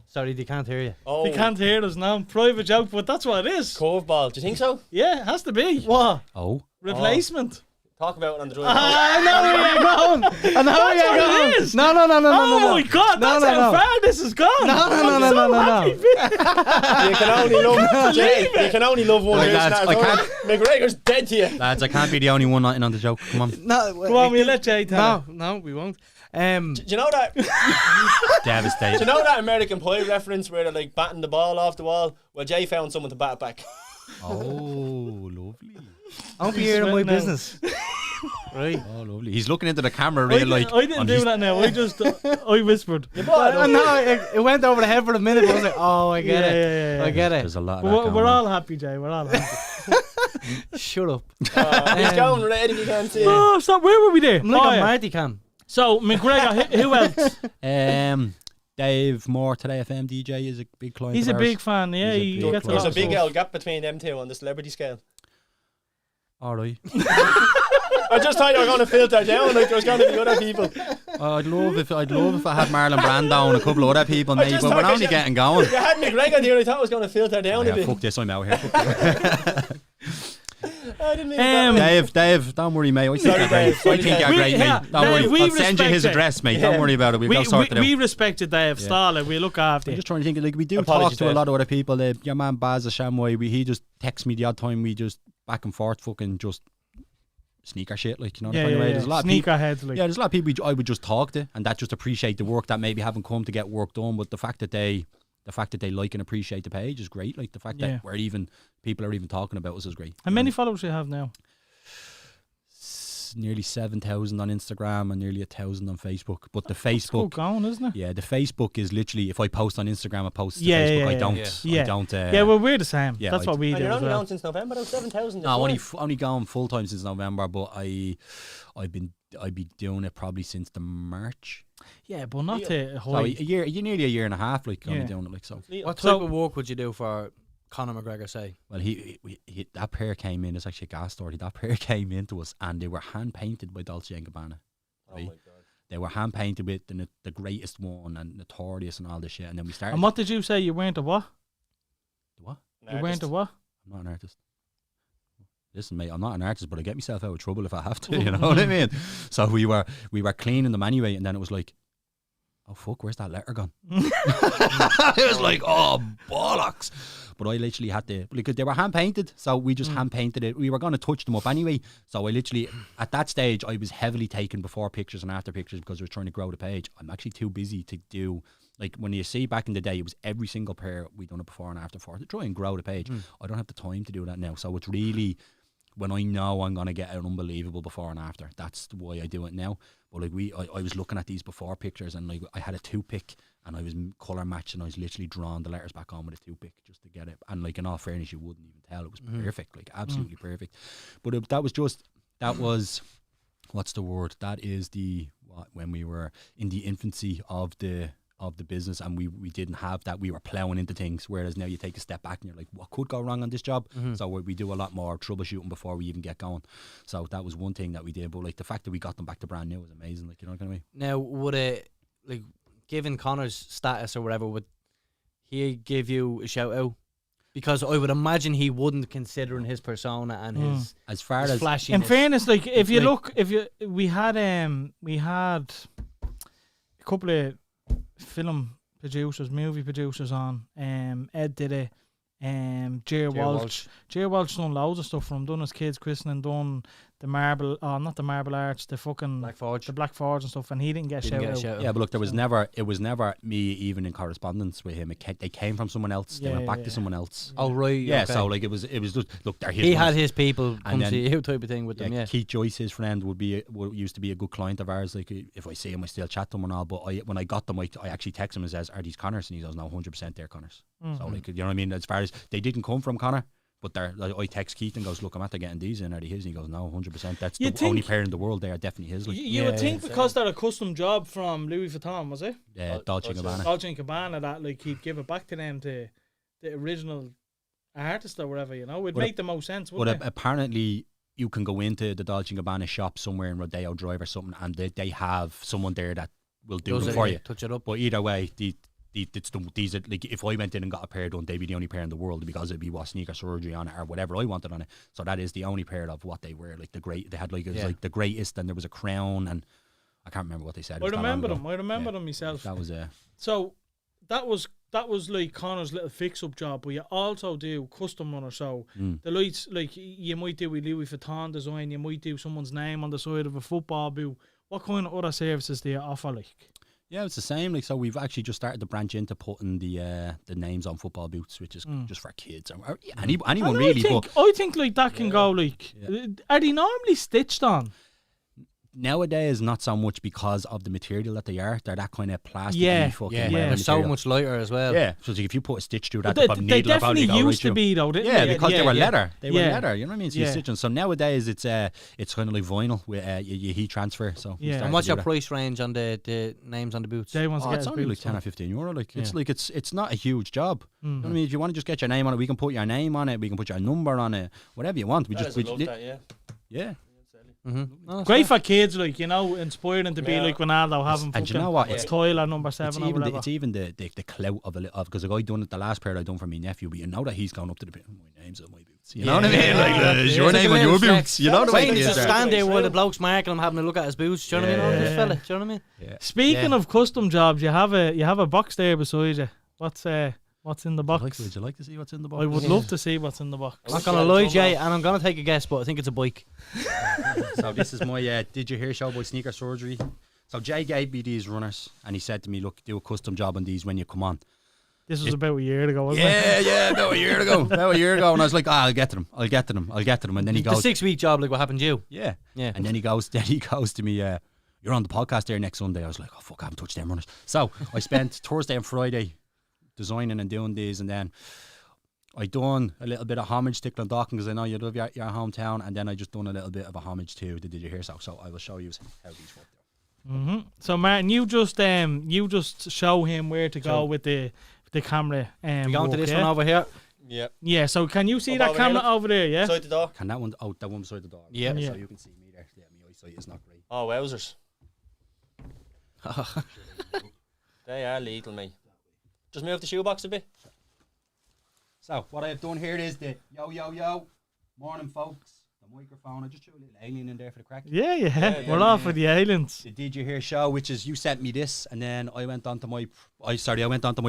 Sorry, they can't hear you. Oh. They can't hear us now. Private joke, but that's what it is. Curveball. Do you think so? Yeah, it has to be. What? Oh, Replacement. Talk about it on the drive. I know where you're going. I know where That's you're what going. it is. No. Oh my god, that's how far this has gone. No. You can only love Jay. You can only love one Like person lads, at a I time. can't- McGregor's dead to you. lads, I can't be the only one not in on the joke. Come on, No, Go on, we'll let Jay tell no, we won't. Do you know that? devastated. Do you know that American Pie reference where they're like batting the ball off the wall? Well, Jay found someone to bat it back. Oh, lovely. I won't be hearing my sweating now. business. Right. Oh, lovely. He's looking into the camera, I real didn't, like. I didn't on do his- that now. I just I whispered. You bought it. And now it went over the head for a minute. But I was like, oh, I get it. Yeah. I get it. There's a lot of But that we're going on. all happy, Jay. We're all happy. Shut up. He's going red if you can't see. Oh, stop. Where were we there? I'm like Oh, a yeah. Marty cam. So, McGregor, who else? Dave Moore, Today FM DJ, is a big client. He's of a ours. big fan, yeah. He's a He big gets a fan. There's lot a of big stuff. old gap between them two on the celebrity scale. All right. I just thought you were going to filter down like there's going to be other people. I'd love if I had Marlon Brando and a couple of other people, maybe, just but thought we're 'cause only you- getting going. You had McGregor there, I thought it was going to filter down a Yeah, bit. fuck this, I'm out here. I didn't mean that. Dave, don't worry, mate. I think Sorry, you're great. Dave. Sorry, I think Dave. you're great, Yeah, mate. Don't Dave, worry. we I'll send you his respect it. address, mate. Yeah. Don't worry about it. We'll go sort it out. We respected Dave. Yeah. Starla, we look after I'm you. just trying to think, like, we do Apologies, talk to a Dave. lot of other people. Your man Baz Shamway, he just texts me the odd time. We just back and forth fucking just sneaker shit, like, you know. Yeah, the kind of way. yeah, There's a lot of Sneaker people. heads, like. Yeah, there's a lot of people I would just talk to and that just appreciate the work that maybe haven't come to get work done. But the fact that they like and appreciate the page is great. Like the fact Yeah. that people are even talking about us is great. How many followers do you have now? nearly 7,000 on Instagram and nearly 1,000 on Facebook. But the It's good Facebook, going, isn't it? yeah, the Facebook is literally, if I post on Instagram, I post to Yeah, Facebook. yeah, I yeah, don't. yeah. I don't. Yeah, well, we're the same. yeah, That's I what we And do you're as only well. on since November, though, 7,000. No, only gone full time since November, but I've been doing it probably since the March. Yeah, but not to So high. nearly a year and a half, like Yeah. only doing it, like so. What type So- of work would you do for Conor McGregor, say? Well, he that pair came in. It's actually a gas story. That pair came into us, and they were hand painted by Dolce and Gabbana. Oh Right? my God. They were hand painted with the greatest one and Notorious and all this shit. And then we started. And what did you say? You weren't a what? What? You weren't a what? I'm not an artist. Listen, mate, I'm not an artist, but I get myself out of trouble if I have to. You know what I mean? So we were cleaning them anyway, and then it was like, oh fuck, where's that letter gone? It was like, oh bollocks. But I literally had to, because they were hand painted, so we just hand painted it. We were going to touch them up anyway, so I literally, at that stage, I was heavily taking before pictures and after pictures because I was trying to grow the page. I'm actually too busy to do, like when you see back in the day, it was every single pair we done it before and after for to try and grow the page. I don't have the time to do that now, so it's really, when I know I'm going to get an unbelievable before and after, that's why I do it now. But like I was looking at these before pictures, and like I had a toothpick and I was colour matched, and I was literally drawing the letters back on with a toothpick just to get it. And like in all fairness, you wouldn't even tell. It was perfect, like absolutely perfect. But that was what's the word? That is when we were in the infancy of the business, and we didn't have that. We were ploughing into things, whereas now you take a step back and you're like, what could go wrong on this job? So we do a lot more troubleshooting before we even get going. So that was one thing that we did. But like the fact that we got them back to brand new was amazing. Like, you know what I mean? Now, would it, like, given Conor's status or whatever, would he give you a shout out? Because I would imagine he wouldn't, considering his persona and his As far as flashiness. In fairness, like if you like- look, we had a couple of film producers, movie producers on. Ed did it. Jer Walsh. Jer Walsh done loads of stuff from, done his kids' christening, done the marble, not the marble arch, the fucking Black Forge. the Black Forge and stuff, and he didn't get Didn't shout get a out. shout out. yeah, but look, it was never me even in correspondence with him. They came from someone else. They went back to someone else. Oh right, Yeah, okay. so like it was just look. They're his he had ones. his people come then- to you type of thing with them. Yeah, Keith Joyce, his friend, used to be a good client of ours. Like if I see him, I still chat to him and all. But when I got them, I actually text him and says, "Are these Conors?" And he goes, "No, 100% they're Conors." So like, you know what I mean? As far as they didn't come from Conor. But they're, like, I text Keith and goes, look, I'm after getting these in. Are they his? And he goes, no, 100%. That's You the only think- pair in the world. They are definitely his. Like, You would think because they're a custom job from Louis Vuitton, was it? Dolce and Gabbana. Dolce and Gabbana, that like he'd give it back to them, to the original artist or whatever, you know? It'd But make the most sense, But wouldn't it? apparently, you can go into the Dolce & Gabbana shop somewhere in Rodeo Drive or something, and they have someone there that will do Does it it, for yeah, you. touch it up. But either way, these are like, if I went in and got a pair done, they'd be the only pair in the world because it'd be what sneaker surgery on it or whatever I wanted on it. So that is the only pair of what they wear. Like they had like, it was like the greatest, and there was a crown, and I can't remember what they said. It I was that long remember ago. them. I remember them myself. That was So that was like Conor's little fix-up job, but you also do custom runner. So the lights, like you might do with Louis Vuitton design, you might do someone's name on the side of a football boot. What kind of other services do you offer? Like, yeah, it's the same. Like, so we've actually just started to branch into putting the names on football boots, which is just for kids or anyone and really. I think like that can go like. Are they normally stitched on? Nowadays, not so much because of the material that they are. They're that kind of plastic. Yeah, fucking yeah. wear They're so material. much lighter as well. Yeah, so if you put a stitch through that, They, the they needle will probably definitely go right used to through. be though, didn't Yeah, they? because they were leather. They were Yeah. leather. You know what I mean? So you Yeah. stitch them. So nowadays, it's kind of like vinyl with you heat transfer. So we Yeah. started And what's to do your that. price range on the names on the boots? They want to Oh, get it's his only like boots 10 on. or 15 euro. Like it's Yeah. like it's not a huge job. You know what I mean? If you want to just get your name on it, we can put your name on it. We can put your number on it. Whatever you want. We Fellas just would love that, yeah. yeah. Mm-hmm. Great for kids, like, you know, inspiring to be Yeah. like Ronaldo, having And do you fucking know what? it's Tyler number 7 It's or even whatever. it's even the clout of because I done it, the last pair I done for my nephew, but you know that he's gone up to the my name's on my boots. You know what I mean? Like it's your It's like name a on your little boots. flex. You know the way Wayne it used is to there. stand there while the bloke's marking him, having a look at his boots. Do you know what I mean? Oh, this fella. Do you know what I mean? Speaking of custom jobs, you have a box there beside you. What's in the box? Would you like to see what's in the box? I would love to see what's in the box. I'm not gonna lie, Jay, and I'm gonna take a guess, but I think it's a bike. So this is my Did You Hear show by Sneaker Surgery. So Jay gave me these runners and he said to me, look, do a custom job on these when you come on. This was about a year ago, wasn't it? Yeah, about a year ago. And I was like, I'll get to them. And then he goes, the 6-week job, like what happened to you? yeah. Yeah. And then he goes to me, you're on the podcast there next Sunday. I was like, oh fuck, I haven't touched them runners. So I spent Thursday and Friday designing and doing these, and then I done a little bit of homage to Clondalkin because I know you love your hometown, and then I just done a little bit of a homage to the Did You Hear So I will show you how these work out. So Martin, you just show him where to go with the camera. We go into this one over here. Yeah. Yeah. So can you see that over camera here, over there? Yeah. Outside the door. Can that one? Oh, that one beside the door. Yeah. Yeah. So you can see me there. Yeah, my eyesight is not great. Oh, wowzers. They are lethal, mate. Just move the shoebox a bit. So what I have done here is the yo. Morning, folks. The microphone. I just threw a little alien in there for the crack. Yeah. We're off for the aliens. The Did You Hear show, which is you sent me this, and then I went onto my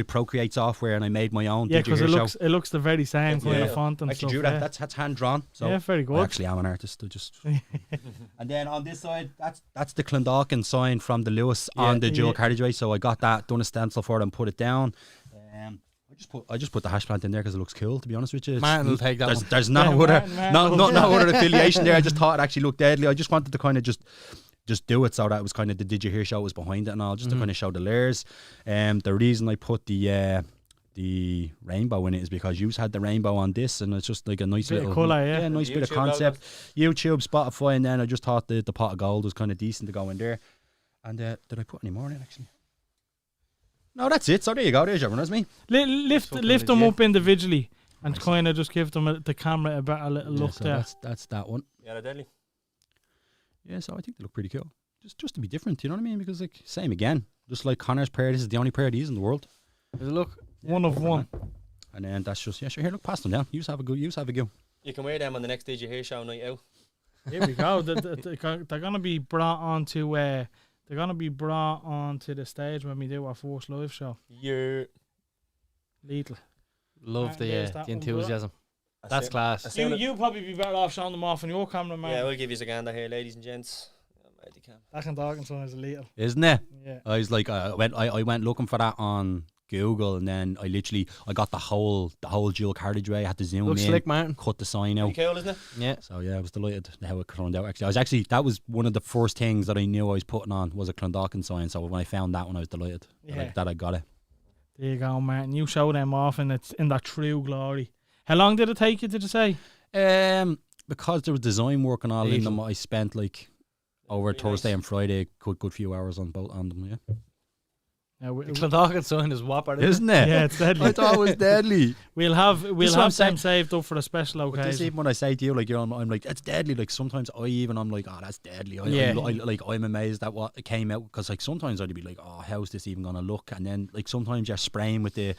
Procreate software and I made my own. Yeah, Did You because Hear show. it looks the very same kind Yeah. of font and I stuff. actually drew that. That's hand drawn. So Yeah, very good. I actually am an artist. I just. And then on this side, that's the Clondalkin sign from the Lewis on the dual carriageway. So I got that, done a stencil for it, and put it down. I just put the hash plant in there because it looks cool. To be honest with you, Martin will take that one. There's no other affiliation there. I just thought it actually looked deadly. I just wanted to kind of just do it so that it was kind of the Did You Hear show was behind it and all, just to kind of show the layers. The reason I put the rainbow in it is because you had the rainbow on this, and it's just like a nice Bit of little colour, yeah. nice bit of YouTube concept. YouTube, Spotify, and then I just thought the pot of gold was kind of decent to go in there. And did I put any more in actually? No, that's it. So there you go. There's your runners, me. Lift them up individually and kind of just give them the camera a little look so there. That's that one. Yeah, they're deadly. Yeah, so I think they look pretty cool. Just to be different, you know what I mean? Because like same again, just like Conor's prayer. This is the only prayer he is in the world. Look, One of one. And then that's just sure. Here, look, pass them down. You just have a go. You can wear them on the next Did You Hear show night out. Here we go. They're gonna be brought onto the stage when we do our first live show. Yeah. Lethal. love There's the that one, enthusiasm. That's class. You probably be better off showing them off on your camera, man. Yeah, we'll give you a gander here, ladies and gents. That can talk and sometimes a little. Isn't it? Yeah. I was like, I went looking for that on Google, and then I got the whole dual carriageway. I had to zoom Looks in, slick, Martin. cut the sign out. Pretty cool, isn't it? Yeah. So yeah, I was delighted how it turned out. Actually, that was one of the first things that I knew I was putting on was a Clondalkin sign. So when I found that one, I was delighted that I got it. There you go, Martin. You show them off, and it's in that true glory. How long did it take you, did you say? Because there was design work and all in them, I spent like over Very Thursday nice. and Friday, good few hours on them. Yeah, The Clondalkin sign is whopper, isn't it? Yeah, it's deadly. I thought it was deadly. We'll have what I'm them saved up for a special But this occasion. even when I say to you, like, I'm like, that's deadly. Like sometimes I'm like, oh, that's deadly. I'm amazed at what it came out, because like sometimes I'd be like, oh, how's this even gonna look? And then like sometimes you're spraying with the,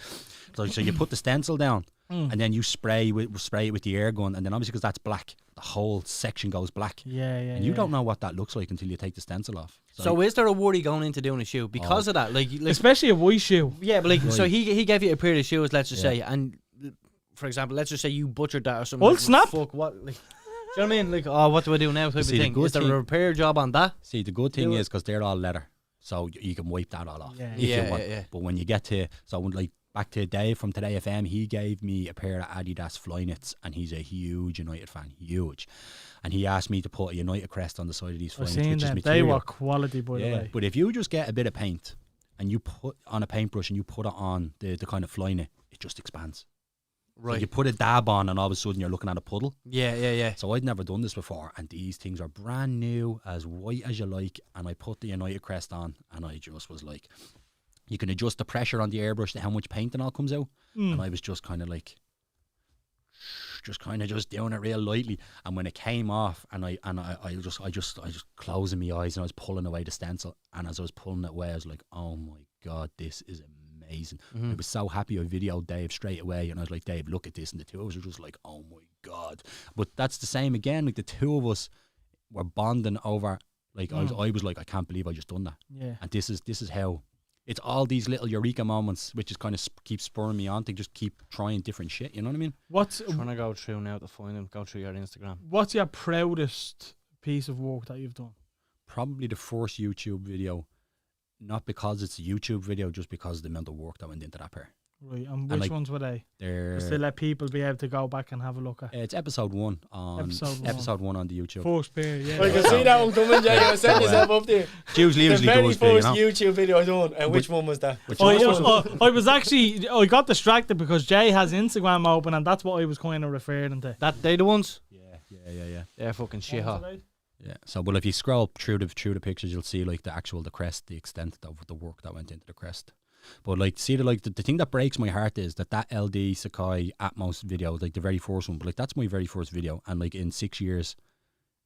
like, so you put the stencil down. And then you spray it with the air gun, and then obviously because that's black, the whole section goes black. Yeah. And you don't know what that looks like until you take the stencil off. So is there a worry going into doing a shoe because of that? Like Especially a white shoe. yeah, but like so Right. he gave you a pair of shoes, let's just say, and for example, let's just say you butchered that or something. Well, like, snap. Fuck what? Like, do you know what I mean? Like, oh, what do I do now? Type of see, the thing. good Is there thing- a repair job on that? See, the good thing Do it. is because they're all leather, so you can wipe that all off. Yeah. if you Yeah, want. yeah. But when you get to like back to Dave from Today FM, he gave me a pair of Adidas Flyknits, and he's a huge United fan, huge. And he asked me to put a United crest on the side of these I've Flyknits, seen which is them. material. They were quality, by the Yeah, way. but if you just get a bit of paint and you put on a paintbrush and you put it on the kind of Flyknit, it just expands. Right. So you put a dab on, and all of a sudden you're looking at a puddle. Yeah. So I'd never done this before, and these things are brand new, as white as you like. And I put the United crest on, and I just was like, you can adjust the pressure on the airbrush to how much paint and all comes out. And I was just kind of like, just doing it real lightly. And when it came off, and I just closing my eyes, and I was pulling away the stencil. And as I was pulling it away, I was like, oh my God, this is amazing. I was so happy. I videoed Dave straight away, and I was like, Dave, look at this. And the two of us were just like, oh my God. But that's the same again. Like the two of us were bonding over. Like I was like, I can't believe I just done that. Yeah. And this is how. It's all these little eureka moments, which is kind of keeps spurring me on to just keep trying different shit. You know what I mean? What's Trying to go through now to find him. Go through your Instagram. your proudest piece of work that you've done? Probably the first YouTube video, not because it's a YouTube video, just because of the amount of work that went into that pair. Right, and And, which like, ones were they? They're Just to let people be able to go back and have a look at. it's episode 1 on Episode one. on the YouTube. First pair, yeah. I can see that one coming, Jay. I set yourself up there. Jules The usually very goes big, you first know. YouTube video I done, and which one was that? I was actually, I got distracted because Jay has Instagram open, and that's what I was kind of referring to. That they the ones? Yeah. They're fucking shit hot. Yeah. So, well, if you scroll through the pictures, you'll see like the crest, the extent of the work that went into the crest. But like, see the thing that breaks my heart is that LD Sakai Atmos video, like the very first one. But like, that's my very first video, and like in 6 years,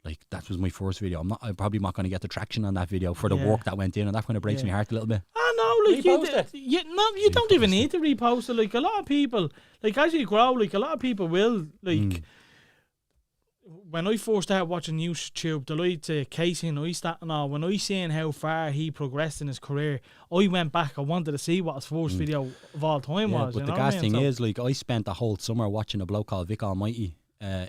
like that was my first video. I'm probably not going to get the traction on that video for the work that went in, and that kind of breaks my heart a little bit. I know, like you don't even need to repost it. Like a lot of people, like as you grow, like a lot of people will like. When I first started watching YouTube, the light to Casey and Neistat and all, when I seen how far he progressed in his career, I went back. I wanted to see what his first video of all time was. But the gas thing is, like, I spent the whole summer watching a bloke called Vic Almighty,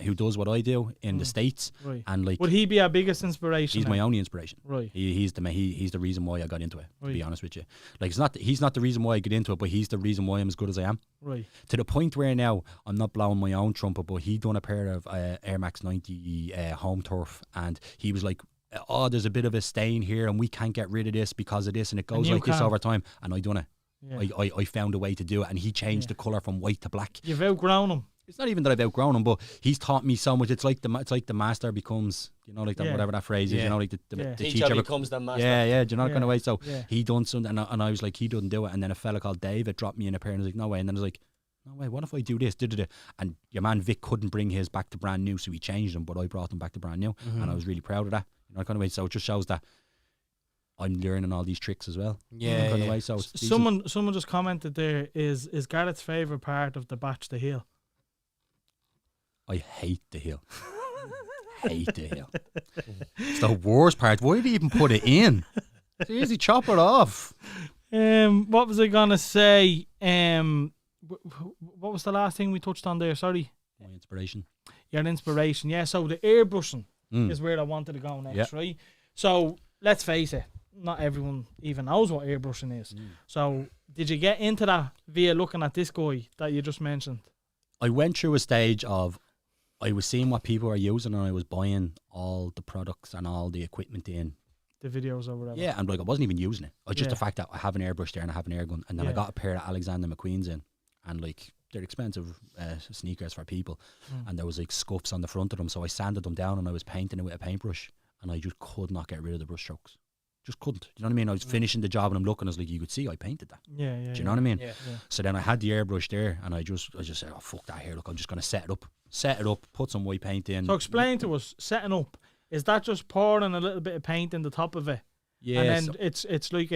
who does what I do in the States, right. And like, would he be our biggest inspiration? He's my only inspiration. Right. He's the reason why I got into it. To be honest with you, like, he's not the reason why I get into it, but he's the reason why I'm as good as I am. Right. To the point where now I'm not blowing my own trumpet, but he done a pair of Air Max 90 home turf, and he was like, "Oh, there's a bit of a stain here, and we can't get rid of this because of this, and it goes like this over time." And I done it. Yeah. I found a way to do it, and he changed the colour from white to black. You've outgrown him. It's not even that I've outgrown him, but he's taught me so much. It's like the master becomes, you know, like that, whatever that phrase is, you know, like the teacher becomes the master. Yeah, do you know that kind of way? So he done something, and I was like, he doesn't do it. And then a fella called David dropped me in a pair, and I was like, no way. And then I was like, no way, what if I do this? And your man Vic couldn't bring his back to brand new, so he changed them, but I brought them back to brand new, and I was really proud of that. You know, kind of way. So it just shows that I'm learning all these tricks as well. Yeah. Kind of way. So someone just commented there, is Gareth's favourite part of the batch the heel? I hate the heel. Hate the heel. It's the worst part. Why did he even put it in? Seriously, chop it off. What was I gonna say? What was the last thing we touched on there? Sorry. My inspiration. Your inspiration, yeah. So the airbrushing is where I wanted to go next, right? So let's face it, not everyone even knows what airbrushing is. So did you get into that via looking at this guy that you just mentioned? I went through a stage of, I was seeing what people are using, and I was buying all the products and all the equipment in. The videos or whatever. Yeah, and like I wasn't even using it. Just the fact that I have an airbrush there and I have an air gun, and then I got a pair of Alexander McQueen's in, and like they're expensive sneakers for people, and there was like scuffs on the front of them, so I sanded them down and I was painting it with a paintbrush, and I just could not get rid of the brush strokes. Just couldn't. Do you know what I mean? I was finishing the job and I'm looking, I was like, you could see I painted that. Yeah. Do you know what I mean? Yeah. So then I had the airbrush there, and I just said, oh fuck that here, look, I'm just gonna set it up, put some white paint in. So explain to us, setting up, is that just pouring a little bit of paint in the top of it? Yeah. And then it's like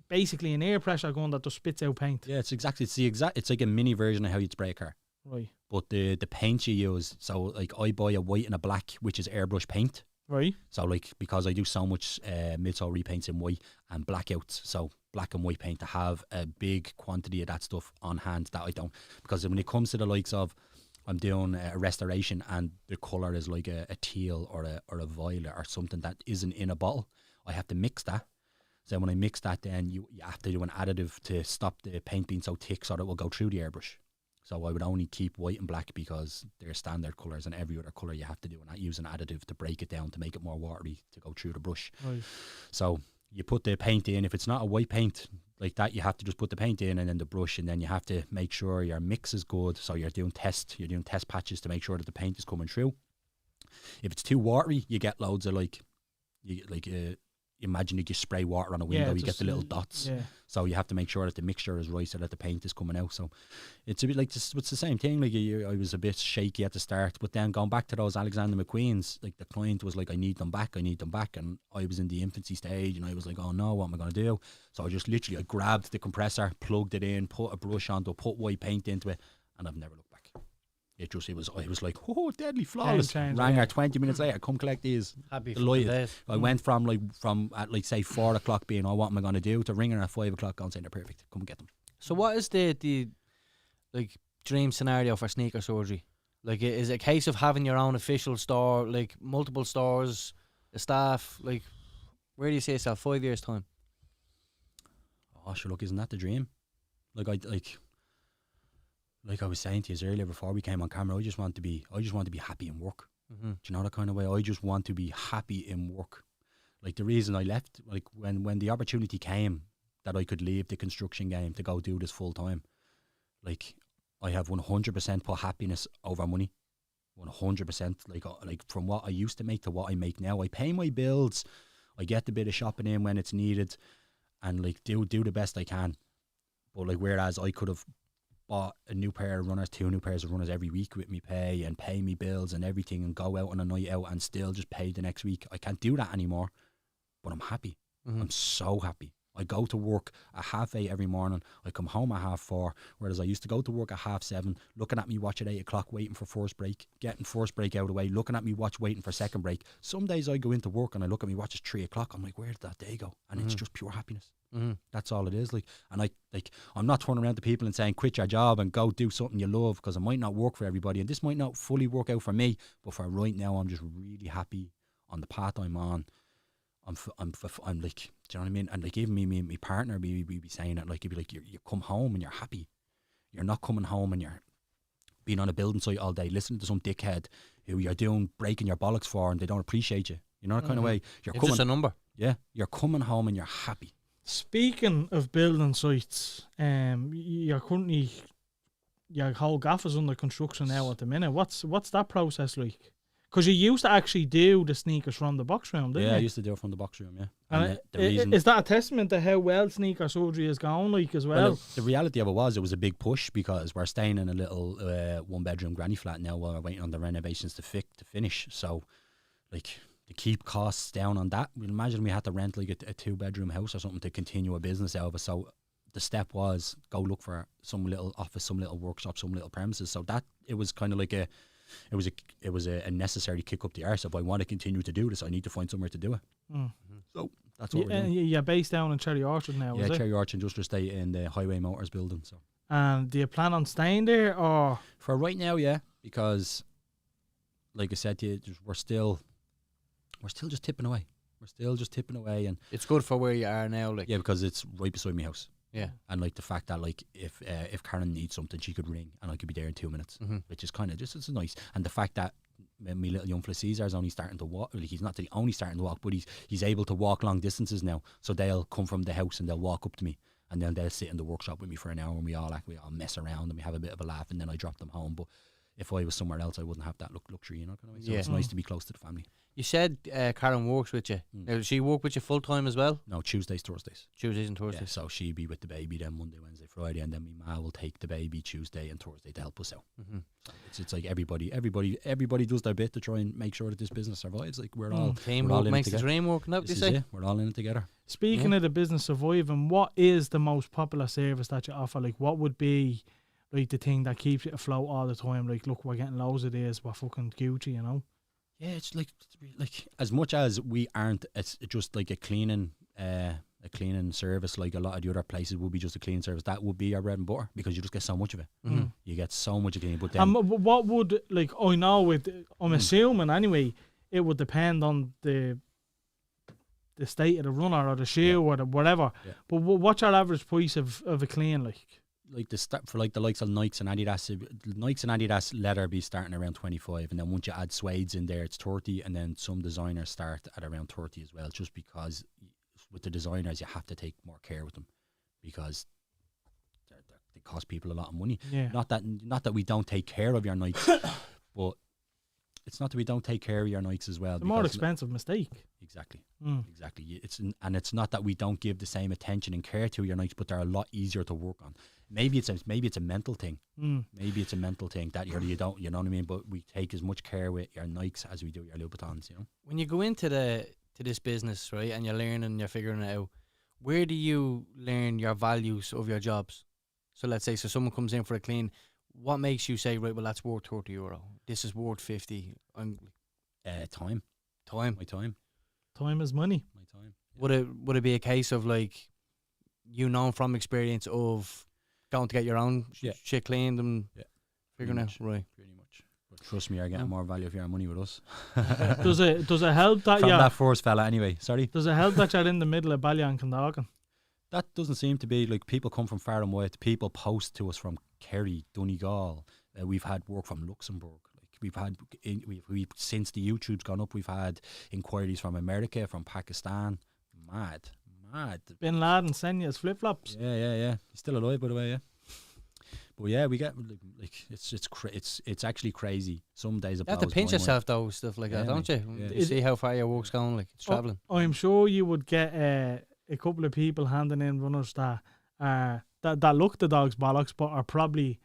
basically an air pressure gun that just spits out paint. Yeah, it's like a mini version of how you'd spray a car. Right. But the paint you use, so like I buy a white and a black, which is airbrush paint. Right. So like, because I do so much midsole repaints in white and blackouts, so black and white paint, to have a big quantity of that stuff on hand that I don't. Because when it comes to the likes of, I'm doing a restoration and the colour is like a teal or a violet or something that isn't in a bottle, I have to mix that. So when I mix that, then you have to do an additive to stop the paint being so thick so that it will go through the airbrush. So I would only keep white and black because they're standard colours, and every other colour you have to do and use an additive to break it down to make it more watery to go through the brush. Right. So you put the paint in. If it's not a white paint like that, you have to just put the paint in and then the brush, and then you have to make sure your mix is good. So you're doing test patches to make sure that the paint is coming through. If it's too watery, you get loads of imagine you just spray water on a window, you get the little dots. Yeah. So you have to make sure that the mixture is right so that the paint is coming out. So it's a bit like this, it's the same thing. Like I was a bit shaky at the start, but then going back to those Alexander McQueen's, like the client was like, I need them back. And I was in the infancy stage, and I was like, oh no, what am I going to do? So I grabbed the compressor, plugged it in, put a brush onto it, put white paint into it, and I've never looked back. I was like, oh, deadly flawless. Rang her 20 minutes later, come collect these. Happy Delighted. I went from at like say 4 o'clock being, oh, what am I going to do, to ringing her at 5 o'clock going saying they're perfect, come and get them. So what is the like dream scenario for sneaker surgery? Like, is it a case of having your own official store, like multiple stores, the staff? Like, where do you see yourself 5 years time? Oh, sure, look, isn't that the dream? Like I was saying to you earlier before we came on camera, I just want to be happy in work. Mm-hmm. Do you know that kind of way? I just want to be happy in work. Like the reason I left, like when the opportunity came that I could leave the construction game to go do this full time, like I have 100% put happiness over money. 100%. Like from what I used to make to what I make now, I pay my bills, I get the bit of shopping in when it's needed, and like do the best I can. But like whereas I could have bought a new pair of runners, 2 new pairs of runners every week with me pay and pay me bills and everything and go out on a night out and still just pay the next week. I can't do that anymore, but I'm happy. Mm-hmm. I'm so happy. I go to work at 8:30 every morning. I come home at 4:30, whereas I used to go to work at 7:30, looking at me watch at 8 o'clock, waiting for first break, getting first break out of the way, looking at me watch, waiting for second break. Some days I go into work and I look at me watch, it's 3 o'clock. I'm like, where did that day go? And it's just pure happiness. Mm-hmm. That's all it is. And I'm not turning around to people and saying quit your job and go do something you love, because it might not work for everybody, and this might not fully work out for me. But for right now, I'm just really happy on the path I'm on. I'm like, do you know what I mean? And like even me and my partner, we be saying it, like, you'd be like, you come home and you're happy. You're not coming home and you're being on a building site all day listening to some dickhead who you're breaking your bollocks for, and they don't appreciate you. You know that kind of way. It's just a number. Yeah, you're coming home and you're happy. Speaking of building sites, you're currently, your whole gaff is under construction now at the minute. What's that process like? Because you used to actually do the sneakers from the box room, didn't you? Yeah, I used to do it from the box room, yeah. And is that a testament to how well sneaker surgery has gone, like, as well? The reality of it was a big push, because we're staying in a little 1-bedroom granny flat now while we're waiting on the renovations to finish. So, like, to keep costs down on that, imagine we had to rent like a 2-bedroom house or something to continue a business out of it. So the step was go look for some little office, some little workshop, some little premises. So that it was kind of like it was a necessary kick up the arse. If I want to continue to do this, I need to find somewhere to do it. So that's what we're doing. You're based down in Cherry Orchard now, yeah, is it? Cherry Orchard Industrial Estate in the Highway Motors building. So. And do you plan on staying there, or? For right now, yeah, because like I said to you, we're still just tipping away. We're still just tipping away, and it's good for where you are now. Like, yeah, because it's right beside my house. Yeah, and like the fact that like if Karen needs something, she could ring and I could be there in 2 minutes, which is kind of just, it's nice. And the fact that my little young fella Caesar is only starting to walk. Like, he's not only starting to walk, but he's able to walk long distances now. So they'll come from the house and they'll walk up to me, and then they'll sit in the workshop with me for an hour, and we all mess around and we have a bit of a laugh, and then I drop them home. But if I was somewhere else, I wouldn't have that luxury, you know. Kind of way. So it's nice to be close to the family. You said Karen works with you. Does she work with you full time as well? No, Tuesdays, Thursdays. Tuesdays and Thursdays. Yeah, so she'd be with the baby then Monday, Wednesday, Friday, and then my ma will take the baby Tuesday and Thursday to help us out. So it's like everybody does their bit to try and make sure that this business survives. Like we're all teamwork makes the dream work. Now, you say we're all in it together. Speaking of the business surviving, what is the most popular service that you offer? Like, what would be like the thing that keeps it afloat all the time? Like, look, we're getting loads of this. We're fucking Gucci, you know. Yeah, it's like as much as we aren't, it's just like a cleaning service. Like a lot of the other places would be just a cleaning service. That would be our bread and butter, because you just get so much of it. You get so much of cleaning. But then, what would, like, I know with, I'm assuming anyway, it would depend on the state of the runner or the shoe or the whatever. Yeah. But what's your average price of a clean, like? Like for like the likes of Nikes and Adidas leather be starting around 25, and then once you add suedes in there, it's 30, and then some designers start at around 30 as well. Just because with the designers, you have to take more care with them, because they cost people a lot of money. Yeah. Not that we don't take care of your Nikes, but it's not that we don't take care of your Nikes as well. It's a more expensive mistake. Exactly. Exactly. It's not that we don't give the same attention and care to your Nikes, but they're a lot easier to work on. Maybe it's a mental thing. Maybe it's a mental thing that you don't, you know what I mean? But we take as much care with your Nikes as we do your Louboutins, you know. When you go into this business, right, and you're learning, you're figuring it out, where do you learn your values of your jobs? So let's say someone comes in for a clean. What makes you say, right, well, that's worth €30. This is worth 50. Time. My time. Time is money. My time. Yeah. Would it be a case of like, you know from experience of going to get your own shit cleaned and figuring out, right? Pretty much. But trust me, you're getting more value for your money with us. Does it help that from that first fella anyway? Sorry. Does it help that you're in the middle of Ballyon and Clondalkin? that doesn't seem to be like people come from far and wide. People post to us from Kerry, Donegal. We've had work from Luxembourg. We've had we since the YouTube's gone up. We've had inquiries from America, from Pakistan. Mad. Bin Laden send you his flip flops. Yeah. He's still alive, by the way. Yeah. But yeah, we get like it's actually crazy. Some days you have to pinch yourself though, stuff like that, don't you? Yeah. You see how far your work's going, like it's travelling. I'm sure you would get a couple of people handing in runners that look the dog's bollocks, but are probably,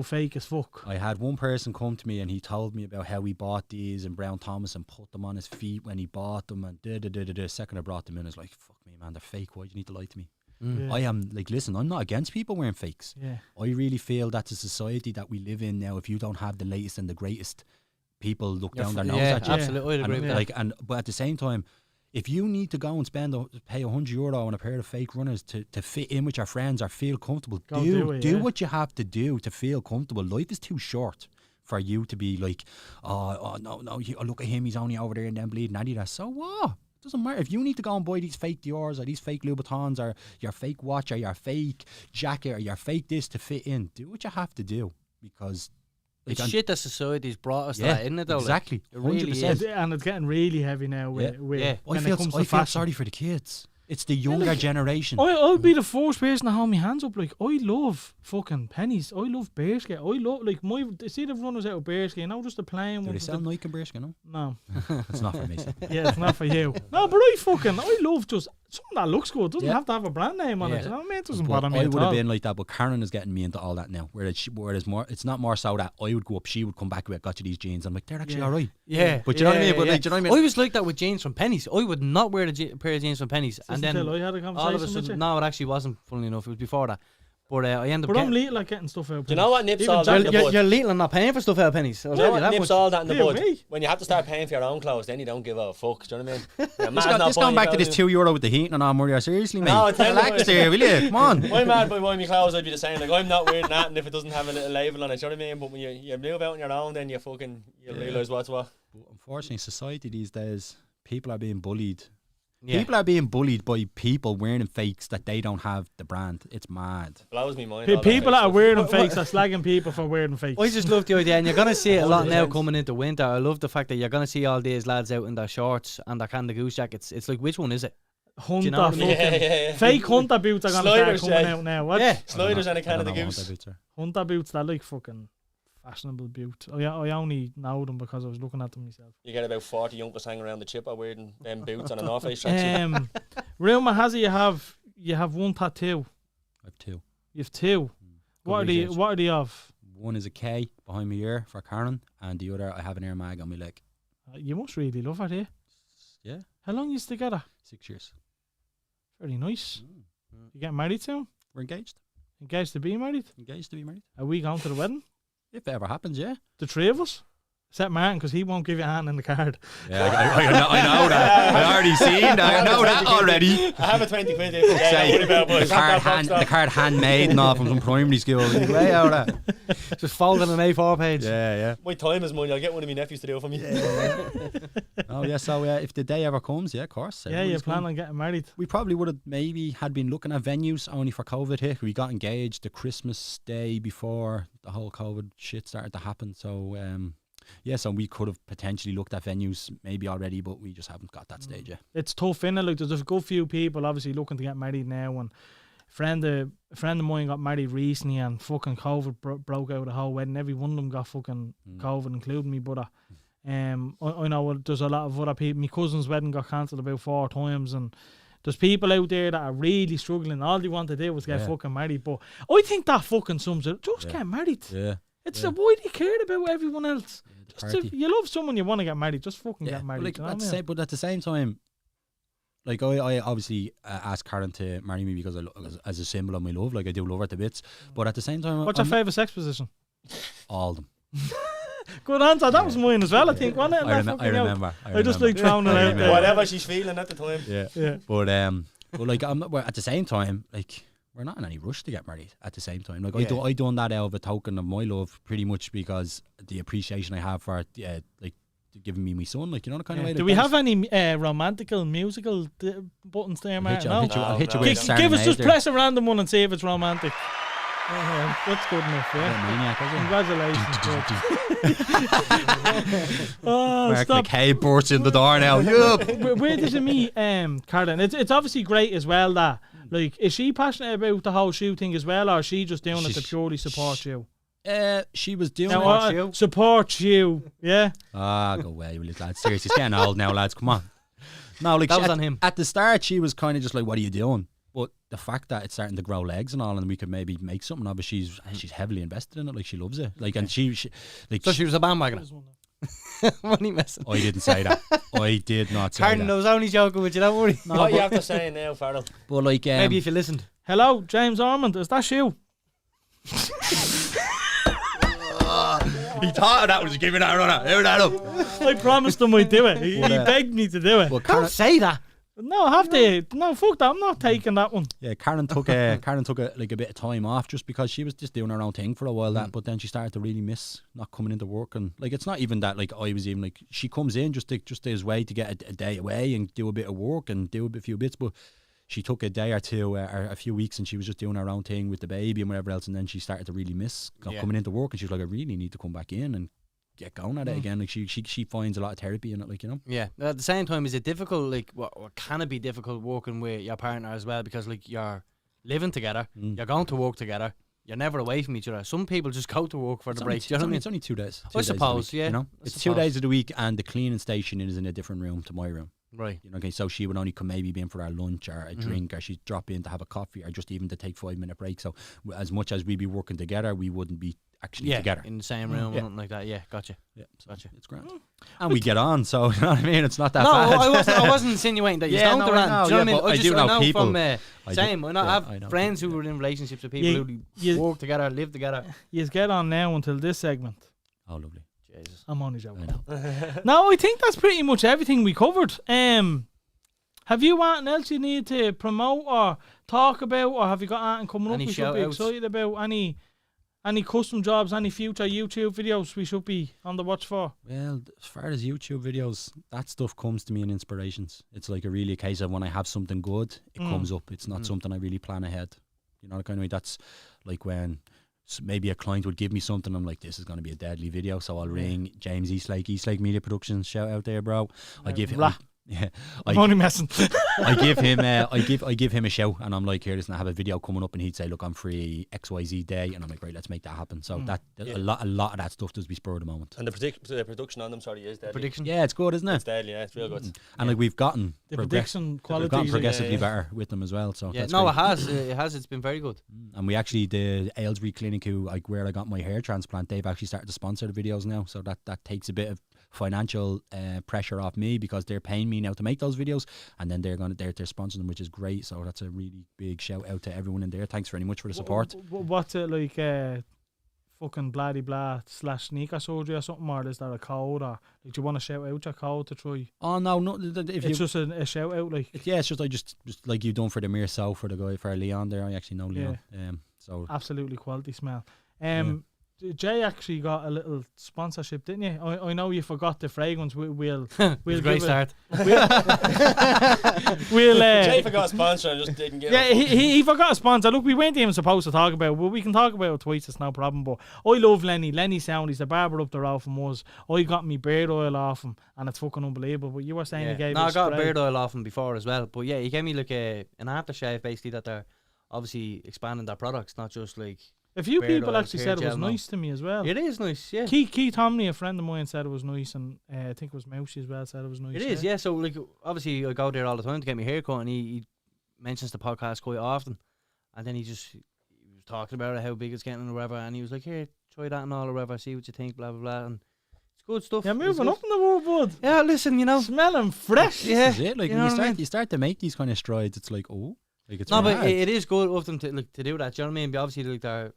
fake as fuck. I had one person come to me and he told me about how he bought these and Brown Thomas and put them on his feet when he bought them and the second I brought them in, I was like, fuck me, man, they're fake. Why do you need to lie to me? Yeah. I am like, listen, I'm not against people wearing fakes. Yeah. I really feel that's a society that we live in now. If you don't have the latest and the greatest, people look down their nose at you. Absolutely, I'd agree with that. But at the same time, if you need to go and pay €100 on a pair of fake runners to fit in with your friends or feel comfortable, do what you have to do to feel comfortable. Life is too short for you to be like, oh no, look at him, he's only over there and then bleeding Adidas. So what? Doesn't matter. If you need to go and buy these fake Dior's or these fake Louboutins or your fake watch or your fake jacket or your fake this to fit in, do what you have to do, because it's shit that society's brought us to that, isn't it though? Exactly. Like, it really 100%. is. And it's getting really heavy now with when it comes to I feel fashion. sorry for the kids. It's the younger generation. I'll be the first person to hold my hands up. Like, I love fucking pennies. I love bearskin. I love, like, see the runners out of bearskin, just the plain Do ones. they sell Nike and bearskin, no? No. It's not for me. Yeah, it's not for you. No, but I love just something that looks good. Doesn't have to have a brand name on it. You know what I mean? It doesn't bother me I at would all. have been like that, but Karen is getting me into all that now. Whereas more, it's not more so that I would go up, she would come back with, got you these jeans. I'm like, they're actually all right. Yeah. But you know what I mean? But like, do you know what I mean? I was like that with jeans from Pennies. I would not wear a pair of jeans from Pennies. And then until I had a conversation all of a sudden, no, it actually wasn't, funnily enough. It was before that. But I ended up I'm lethal at getting stuff out. Do you know what nips all that in the bud? You're lethal and not paying for stuff out of Pennies. Do you know what nips all that in the Yeah, bud? me. When you have to start paying for your own clothes, then you don't give a fuck. Do you know what I mean? Just going back to this €2 with the heating and all, Murray. Seriously, mate. No, I tell you relax what. there, will you? Come on. My man by buying me clothes, I'd be the same. Like, I'm not wearing that, and if it doesn't have a little label on it, do you know what I mean? But when you move out on your own, then you realise what's what. But unfortunately, society these days, people are being bullied. Yeah. People are being bullied by people wearing fakes that they don't have the brand. It's mad. Blows me mind. People that are wearing fakes are slagging people for wearing fakes. I just love the idea, and you're going to see it a lot now coming into winter. I love the fact that you're going to see all these lads out in their shorts and their Canada Goose jackets. It's like, which one is it? Hunter, you know what I mean? Yeah. fake Hunter boots are going to start Sliders, coming yeah. out now. What? Yeah. Sliders and a I don't Canada know what Goose. that boots are. Hunter boots, they're like fucking fashionable boots. I only know them because I was looking at them myself. You get about 40 youngsters hanging around the chipper wearing them boots and an North Face tracksuit. Rumour has it you have one tattoo. I have two. You have two. What are they of? One is a K behind my ear for Karen, and the other I have an Air Mag on my leg. You must really love her, do you? Yeah. How long are you together? 6 years. Very nice. You getting married soon? We're engaged. Engaged to be married? Engaged to be married. Are we going to the wedding? If it ever happens, yeah. The three of us? Except Martin, because he won't give you a hand in the card. Yeah, I know that. I already seen that. I know that already. I have a 20 quid if The card handmade and all from some primary school. Way out of that. Just folding an A4 page. Yeah. My time is money. I'll get one of my nephews to do it for me. Oh yeah, so if the day ever comes, yeah, of course. Yeah, you plan on getting married. We probably would have maybe had been looking at venues only for COVID hit. We got engaged the Christmas day before the whole COVID shit started to happen. So yeah, so we could have potentially looked at venues maybe already, but we just haven't got that stage yet. It's tough, innit? Like, there's a good few people obviously looking to get married now, and a friend of mine got married recently, and fucking COVID broke out the whole wedding. Every one of them got fucking COVID, including me brother. I know there's a lot of other people. My cousin's wedding got cancelled about 4 times, and there's people out there that are really struggling. All they want to do was get fucking married. But I think that fucking sums it. Just get married. Yeah. It's why do you care about everyone else? You love someone, you want to get married. Just fucking get married. But at the same time, like I obviously asked Karen to marry me because as a symbol of my love. Like I do love her to bits. But at the same time, what's your favourite sex position? All of them. Good answer. That was mine as well, I think, wasn't it? I remember. I just like throwing it out there. Whatever she's feeling at the time. Yeah. But like at the same time, like we're not in any rush to get married. At the same time, like I done that out of a token of my love, pretty much because the appreciation I have for like giving me my son, like, you know, the kind of way. Do we have any romantical musical buttons there, man? I'll hit you with give us, just press a random one and see if it's romantic. That's good enough, yeah. Congratulations. Mark McCabe bursts in the door now. Where did you meet Carolyn? It's obviously great as well that, like, is she passionate about the whole shoe thing as well, or is she just doing it to purely support you? She was doing support you, yeah. Go away with it, lads. Seriously, it's getting old now, lads. Come on. No, like, that was on him. At the start, she was kind of just like, what are you doing? But the fact that it's starting to grow legs and all, and we could maybe make something of it, she's heavily invested in it. Like, she loves it. Like, and she like. So she was a bandwagoner. What are you messing? I didn't say that. I did not say Carden, that. I was only joking with you. Don't worry. No, what you have to say now, Farrell? But like, maybe if you listened. Hello, James Ormond. Is that you? He thought that was giving that a runner. Give that up. I promised him I'd do it. He begged me to do it. Well, Don't say that. No, I have to. No, fuck that. I'm not taking that one. Yeah, Karen took a like a bit of time off just because she was just doing her own thing for a while. But then she started to really miss not coming into work, and like, it's not even that like I was even like, she comes in just as way to get a day away and do a bit of work and do a few bits, but she took a day or two or a few weeks, and she was just doing her own thing with the baby and whatever else, and then she started to really miss not coming into work, and she was like, I really need to come back in and get going at it again. Like, she finds a lot of therapy in it, like, you know. Yeah. At the same time, is it difficult? Like, what can it be difficult working with your partner as well? Because like, you're living together, you're going to work together, you're never away from each other. Some people just go to work for the break. Do you know what I mean? It's only 2 days. I suppose, yeah. You know, it's 2 days of the week, and the cleaning station is in a different room to my room. Right. You know, okay, so she would only come maybe be in for our lunch or a drink, or she'd drop in to have a coffee, or just even to take 5-minute break. So as much as we'd be working together, we wouldn't be actually together in the same room or nothing like that. Yeah, gotcha. Yeah, so it's grand. And we get on, so you know what I mean? It's not that bad. I wasn't insinuating that you don't do that. Do you know what I mean? I do know people. I have friends who are in relationships with people who work together, live together. You get on now until this segment. Oh, lovely. Jesus. I'm only joking. No, I think that's pretty much everything we covered. Have you anything else you need to promote or talk about, or have you got anything coming up we should be excited about? Any custom jobs, any future YouTube videos we should be on the watch for? Well, as far as YouTube videos, that stuff comes to me in inspirations. It's like a case of when I have something good, it comes up. It's not something I really plan ahead. You know, the kind of way. That's like when maybe a client would give me something, I'm like, this is going to be a deadly video, so I'll ring James Eastlake Media Productions, shout out there, bro. I give him I'm only messing. I give him a shout, and I'm like, here, listen, I have a video coming up, and he'd say, look, I'm free XYZ day, and I'm like, right, let's make that happen. So a lot of that stuff does be spur of the moment. And the production on them, is deadly. Prediction, yeah, it's good, isn't it? It's deadly, yeah, it's real good. And like, we've gotten the prediction quality, we've gotten progressively better with them as well. So that's no, great. it has. It's been very good. And we actually, the Aylesbury clinic, where I got my hair transplant, they've actually started to sponsor the videos now. So that takes a bit of financial pressure off me, because they're paying me now to make those videos, and then they're sponsoring them, which is great. So that's a really big shout out to everyone in there. Thanks very much for the support. What's it like? Fucking bloody blah / sneaker surgery or something, or is there a code, or do you want to shout out your code to try? Oh no, it's just a shout out, like. It's just I just like you done for the mere soul for the guy, for Leon there. I actually know Leon. So absolutely quality smell. Jay actually got a little sponsorship, didn't you? I know you forgot the fragrance. We'll great start. Jay forgot a sponsor and just didn't get it. Yeah, he forgot a sponsor. Look, we weren't even supposed to talk about it, but we can talk about it twice, it's no problem. But I love Lenny. Lenny Sound, he's the barber up the road from us. I got me beard oil off him, and it's fucking unbelievable. But you were saying he gave me I got beard oil off him before as well. But yeah, he gave me like an aftershave, basically, that they're obviously expanding their products, not just like. A few people actually said it was nice to me as well. It is nice, yeah. Keith Homney, a friend of mine, said it was nice, and I think it was Mousy as well, said it was nice. It is, yeah. So, like, obviously, I go there all the time to get my hair cut, and he mentions the podcast quite often. And then he was talking about it, how big it's getting or whatever, and he was like, here, try that and all or whatever, see what you think, blah, blah, blah. And it's good stuff. You're moving up in the world, bud. Yeah, listen, you know. Smelling fresh. Yeah. This is it. Like, when you start to make these kind of strides, it's like, oh. Like, it's but it is good of them to do that, do you know what I mean? But obviously, like, they're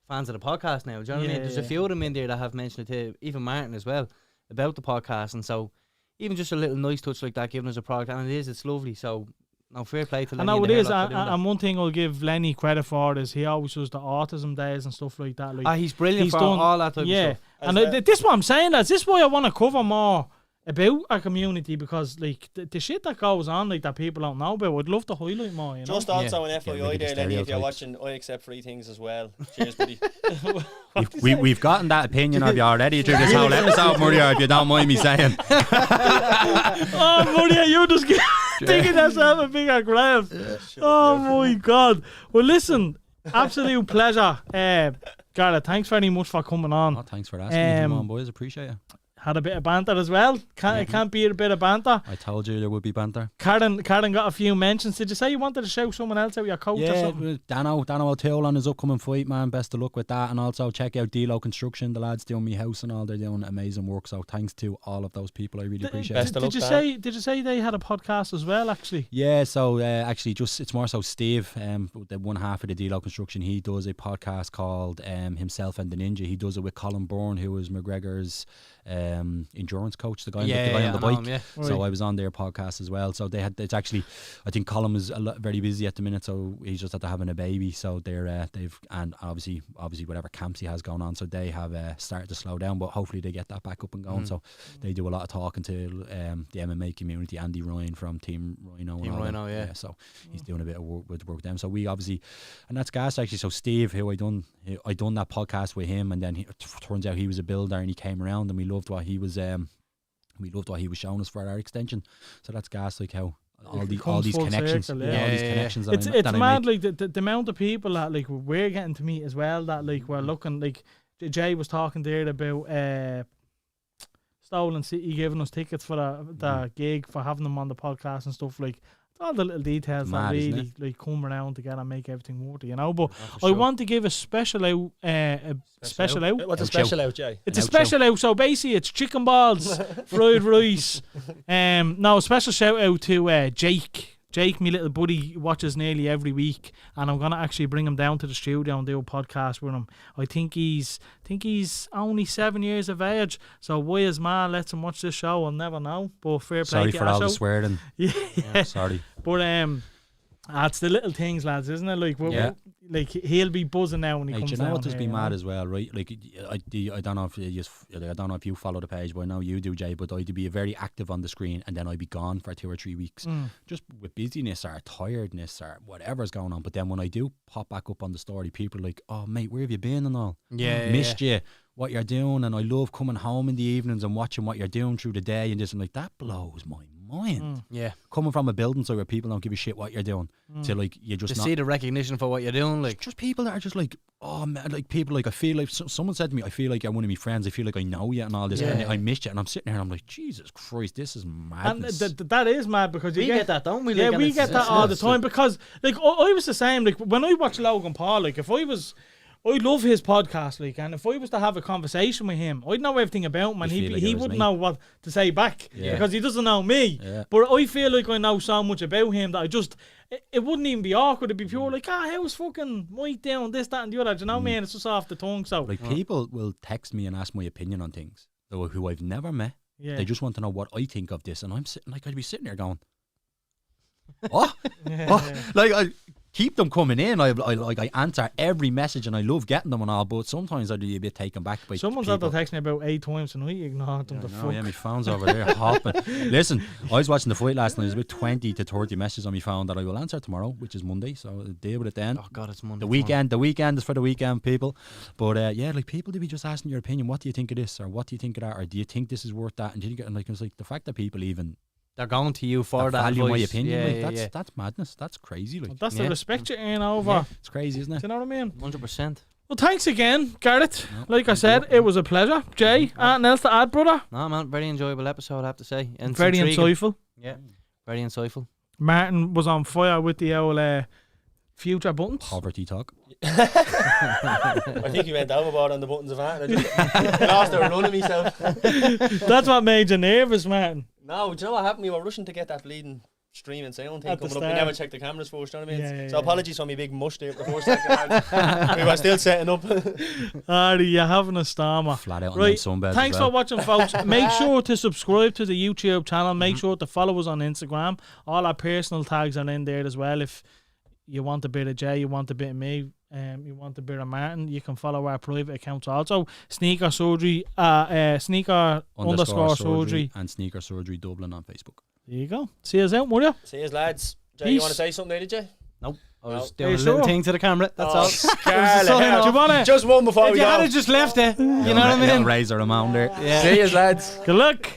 fans of the podcast now, do you know what I mean? There's a few of them in there that have mentioned it to even Martin as well about the podcast, and so even just a little nice touch like that, giving us a product, and it's lovely. So no, fair play to Lenny. I know it is, and one thing I'll give Lenny credit for is he always does the autism days and stuff like that. Like, he's brilliant for all that type of stuff. And this is what I'm saying, lads. This is why I want to cover more about our community, because like the shit that goes on, like that people don't know about, I'd love to highlight more, you know. Just also an rid FYI of the there, Lenny, if you're stereotypes. watching I Accept Free Things as well. Cheers, buddy. We've gotten that opinion of you already through this whole episode, Murray, if you don't mind me saying. Oh, Murray, you just thinking yourself a bigger grave. Oh my God. Well, listen, absolute pleasure. Garreth, thanks very much for coming on. Oh, thanks for asking me to come on, boys. Appreciate it. Had a bit of banter as well. Can't beat a bit of banter. I told you there would be banter. Karen got a few mentions. Did you say you wanted to shout someone else out, your coach or something? Dano O'Toole on his upcoming fight, man. Best of luck with that. And also check out Delo Construction. The lads doing me house and all. They're doing amazing work. So thanks to all of those people. I really appreciate it. Did you say they had a podcast as well, actually? Yeah, so actually it's more so Steve, the one half of the Delo Construction. He does a podcast called Himself and the Ninja. He does it with Colin Byrne, who is McGregor's endurance coach, the guy on the bike. So I was on their podcast as well. So it's actually, I think Colin was very busy at the minute, so he's just after having a baby. So they've and obviously whatever camps he has going on, so they have started to slow down, but hopefully they get that back up and going. So they do a lot of talking to the MMA community. Andy Ryan from Team Rhino. So he's doing a bit of work with them. So we obviously, and that's gas actually. So Steve, who I done that podcast with him, and then it turns out he was a builder and he came around and we loved what he was showing us for our extension. So that's gas, like how all these connections, circle, all these connections. It's mad, like the amount of people that like we're getting to meet as well. That like we're looking, like Jay was talking there about Stolen City giving us tickets for the gig, for having them on the podcast and stuff. Like all the little details that really like come around together and make everything worth it, you know. But I want to give a special out. Special out. What's a special out, Jay? It's a special out. So basically, it's chicken balls, fried rice. No, special shout out to Jake. Jake, my little buddy, watches nearly every week, and I'm gonna actually bring him down to the studio and do a podcast with him. I think he's only 7 years of age, so why his ma lets him watch this show, I'll never know. But fair play. Sorry for all the swearing. Yeah, sorry. But it's the little things, lads, isn't it? Like, like he'll be buzzing now when he comes down. You know what? Just be mad as well, right? Like, I don't know if you follow the page, but I know you do, Jay. But I'd be very active on the screen, and then I'd be gone for 2 or 3 weeks, just with busyness or tiredness or whatever's going on. But then when I do pop back up on the story, people are like, "Oh, mate, where have you been and all? Missed you." What you're doing, and I love coming home in the evenings and watching what you're doing through the day, and just, I'm like, that blows my mind. Coming from a building site where people don't give a shit what you're doing, to like you just see the recognition for what you're doing, like just people that are just like, oh man, like people like I feel like someone said to me, I feel like you're one of my friends. I feel like I know you and all this, and I missed you, and I'm sitting there and I'm like, Jesus Christ, this is madness. And that is mad, because we get that, don't we? Yeah, we get that all the time, because like I was the same. Like when I watch Logan Paul, like I love his podcast, like, and if I was to have a conversation with him, I'd know everything about him, and he wouldn't know what to say back, because he doesn't know me. But I feel like I know so much about him that it wouldn't even be awkward. It'd be pure like, how's fucking Mike doing this, that, and the other. Do you know, man? It's just off the tongue. So like people will text me and ask my opinion on things, though, who I've never met. They just want to know what I think of this, and I'm sitting like, I'd be sitting there going, what? Like I keep them coming in. I answer every message, and I love getting them and all. But sometimes I'd be a bit taken back by someone's had to text me about 8 times, and I ignored them. Yeah, my phone's over there hopping. Listen, I was watching the fight last night. There's about 20 to 30 messages on my phone that I will answer tomorrow, which is Monday. So I'll deal with it then. Oh God, it's Monday. The weekend is for the weekend, people. But like people to be just asking your opinion. What do you think of this, or what do you think of that, or do you think this is worth that? And do you think, and like, it's like the fact that people even they're going to you for that value my advice. opinion. That's madness. That's crazy. Like, that's the respect you earn over. Yeah, it's crazy, isn't it? Do you know what I mean? 100%. Well, thanks again, Garrett. Like I said, it was a pleasure. Jay, anything else to add, brother? No, man, very enjoyable episode, I have to say. And very insightful. Yeah, very insightful. Martin was on fire with the old future buttons. Poverty talk. I think you went overboard on the buttons of that. I lost a run of myself. That's what made you nervous, Martin. No, do you know what happened? We were rushing to get that bleeding stream and sound thing coming up. We never checked the cameras first, you know what I mean? So apologies for me big mush there for the first second. We were still setting up. Ari, you're having a stormer. Flat out on them sunbeds. Thanks for watching, folks. Make sure to subscribe to the YouTube channel. Make sure to follow us on Instagram. All our personal tags are in there as well. If you want a bit of Jay, you want a bit of me, you want the beer and Martin, you can follow our private accounts also. Sneaker Surgery, Sneaker _ Surgery, and Sneaker Surgery Dublin on Facebook. There you go. See you out, will you? See you, lads. Jay, you want to say something there, did you? Nope. I was doing a little thing to the camera. That's all. Scarlet, do you want just one before if we you go. had just left it, you know what I mean? Razor amount there. Yeah. See you, lads. Good luck.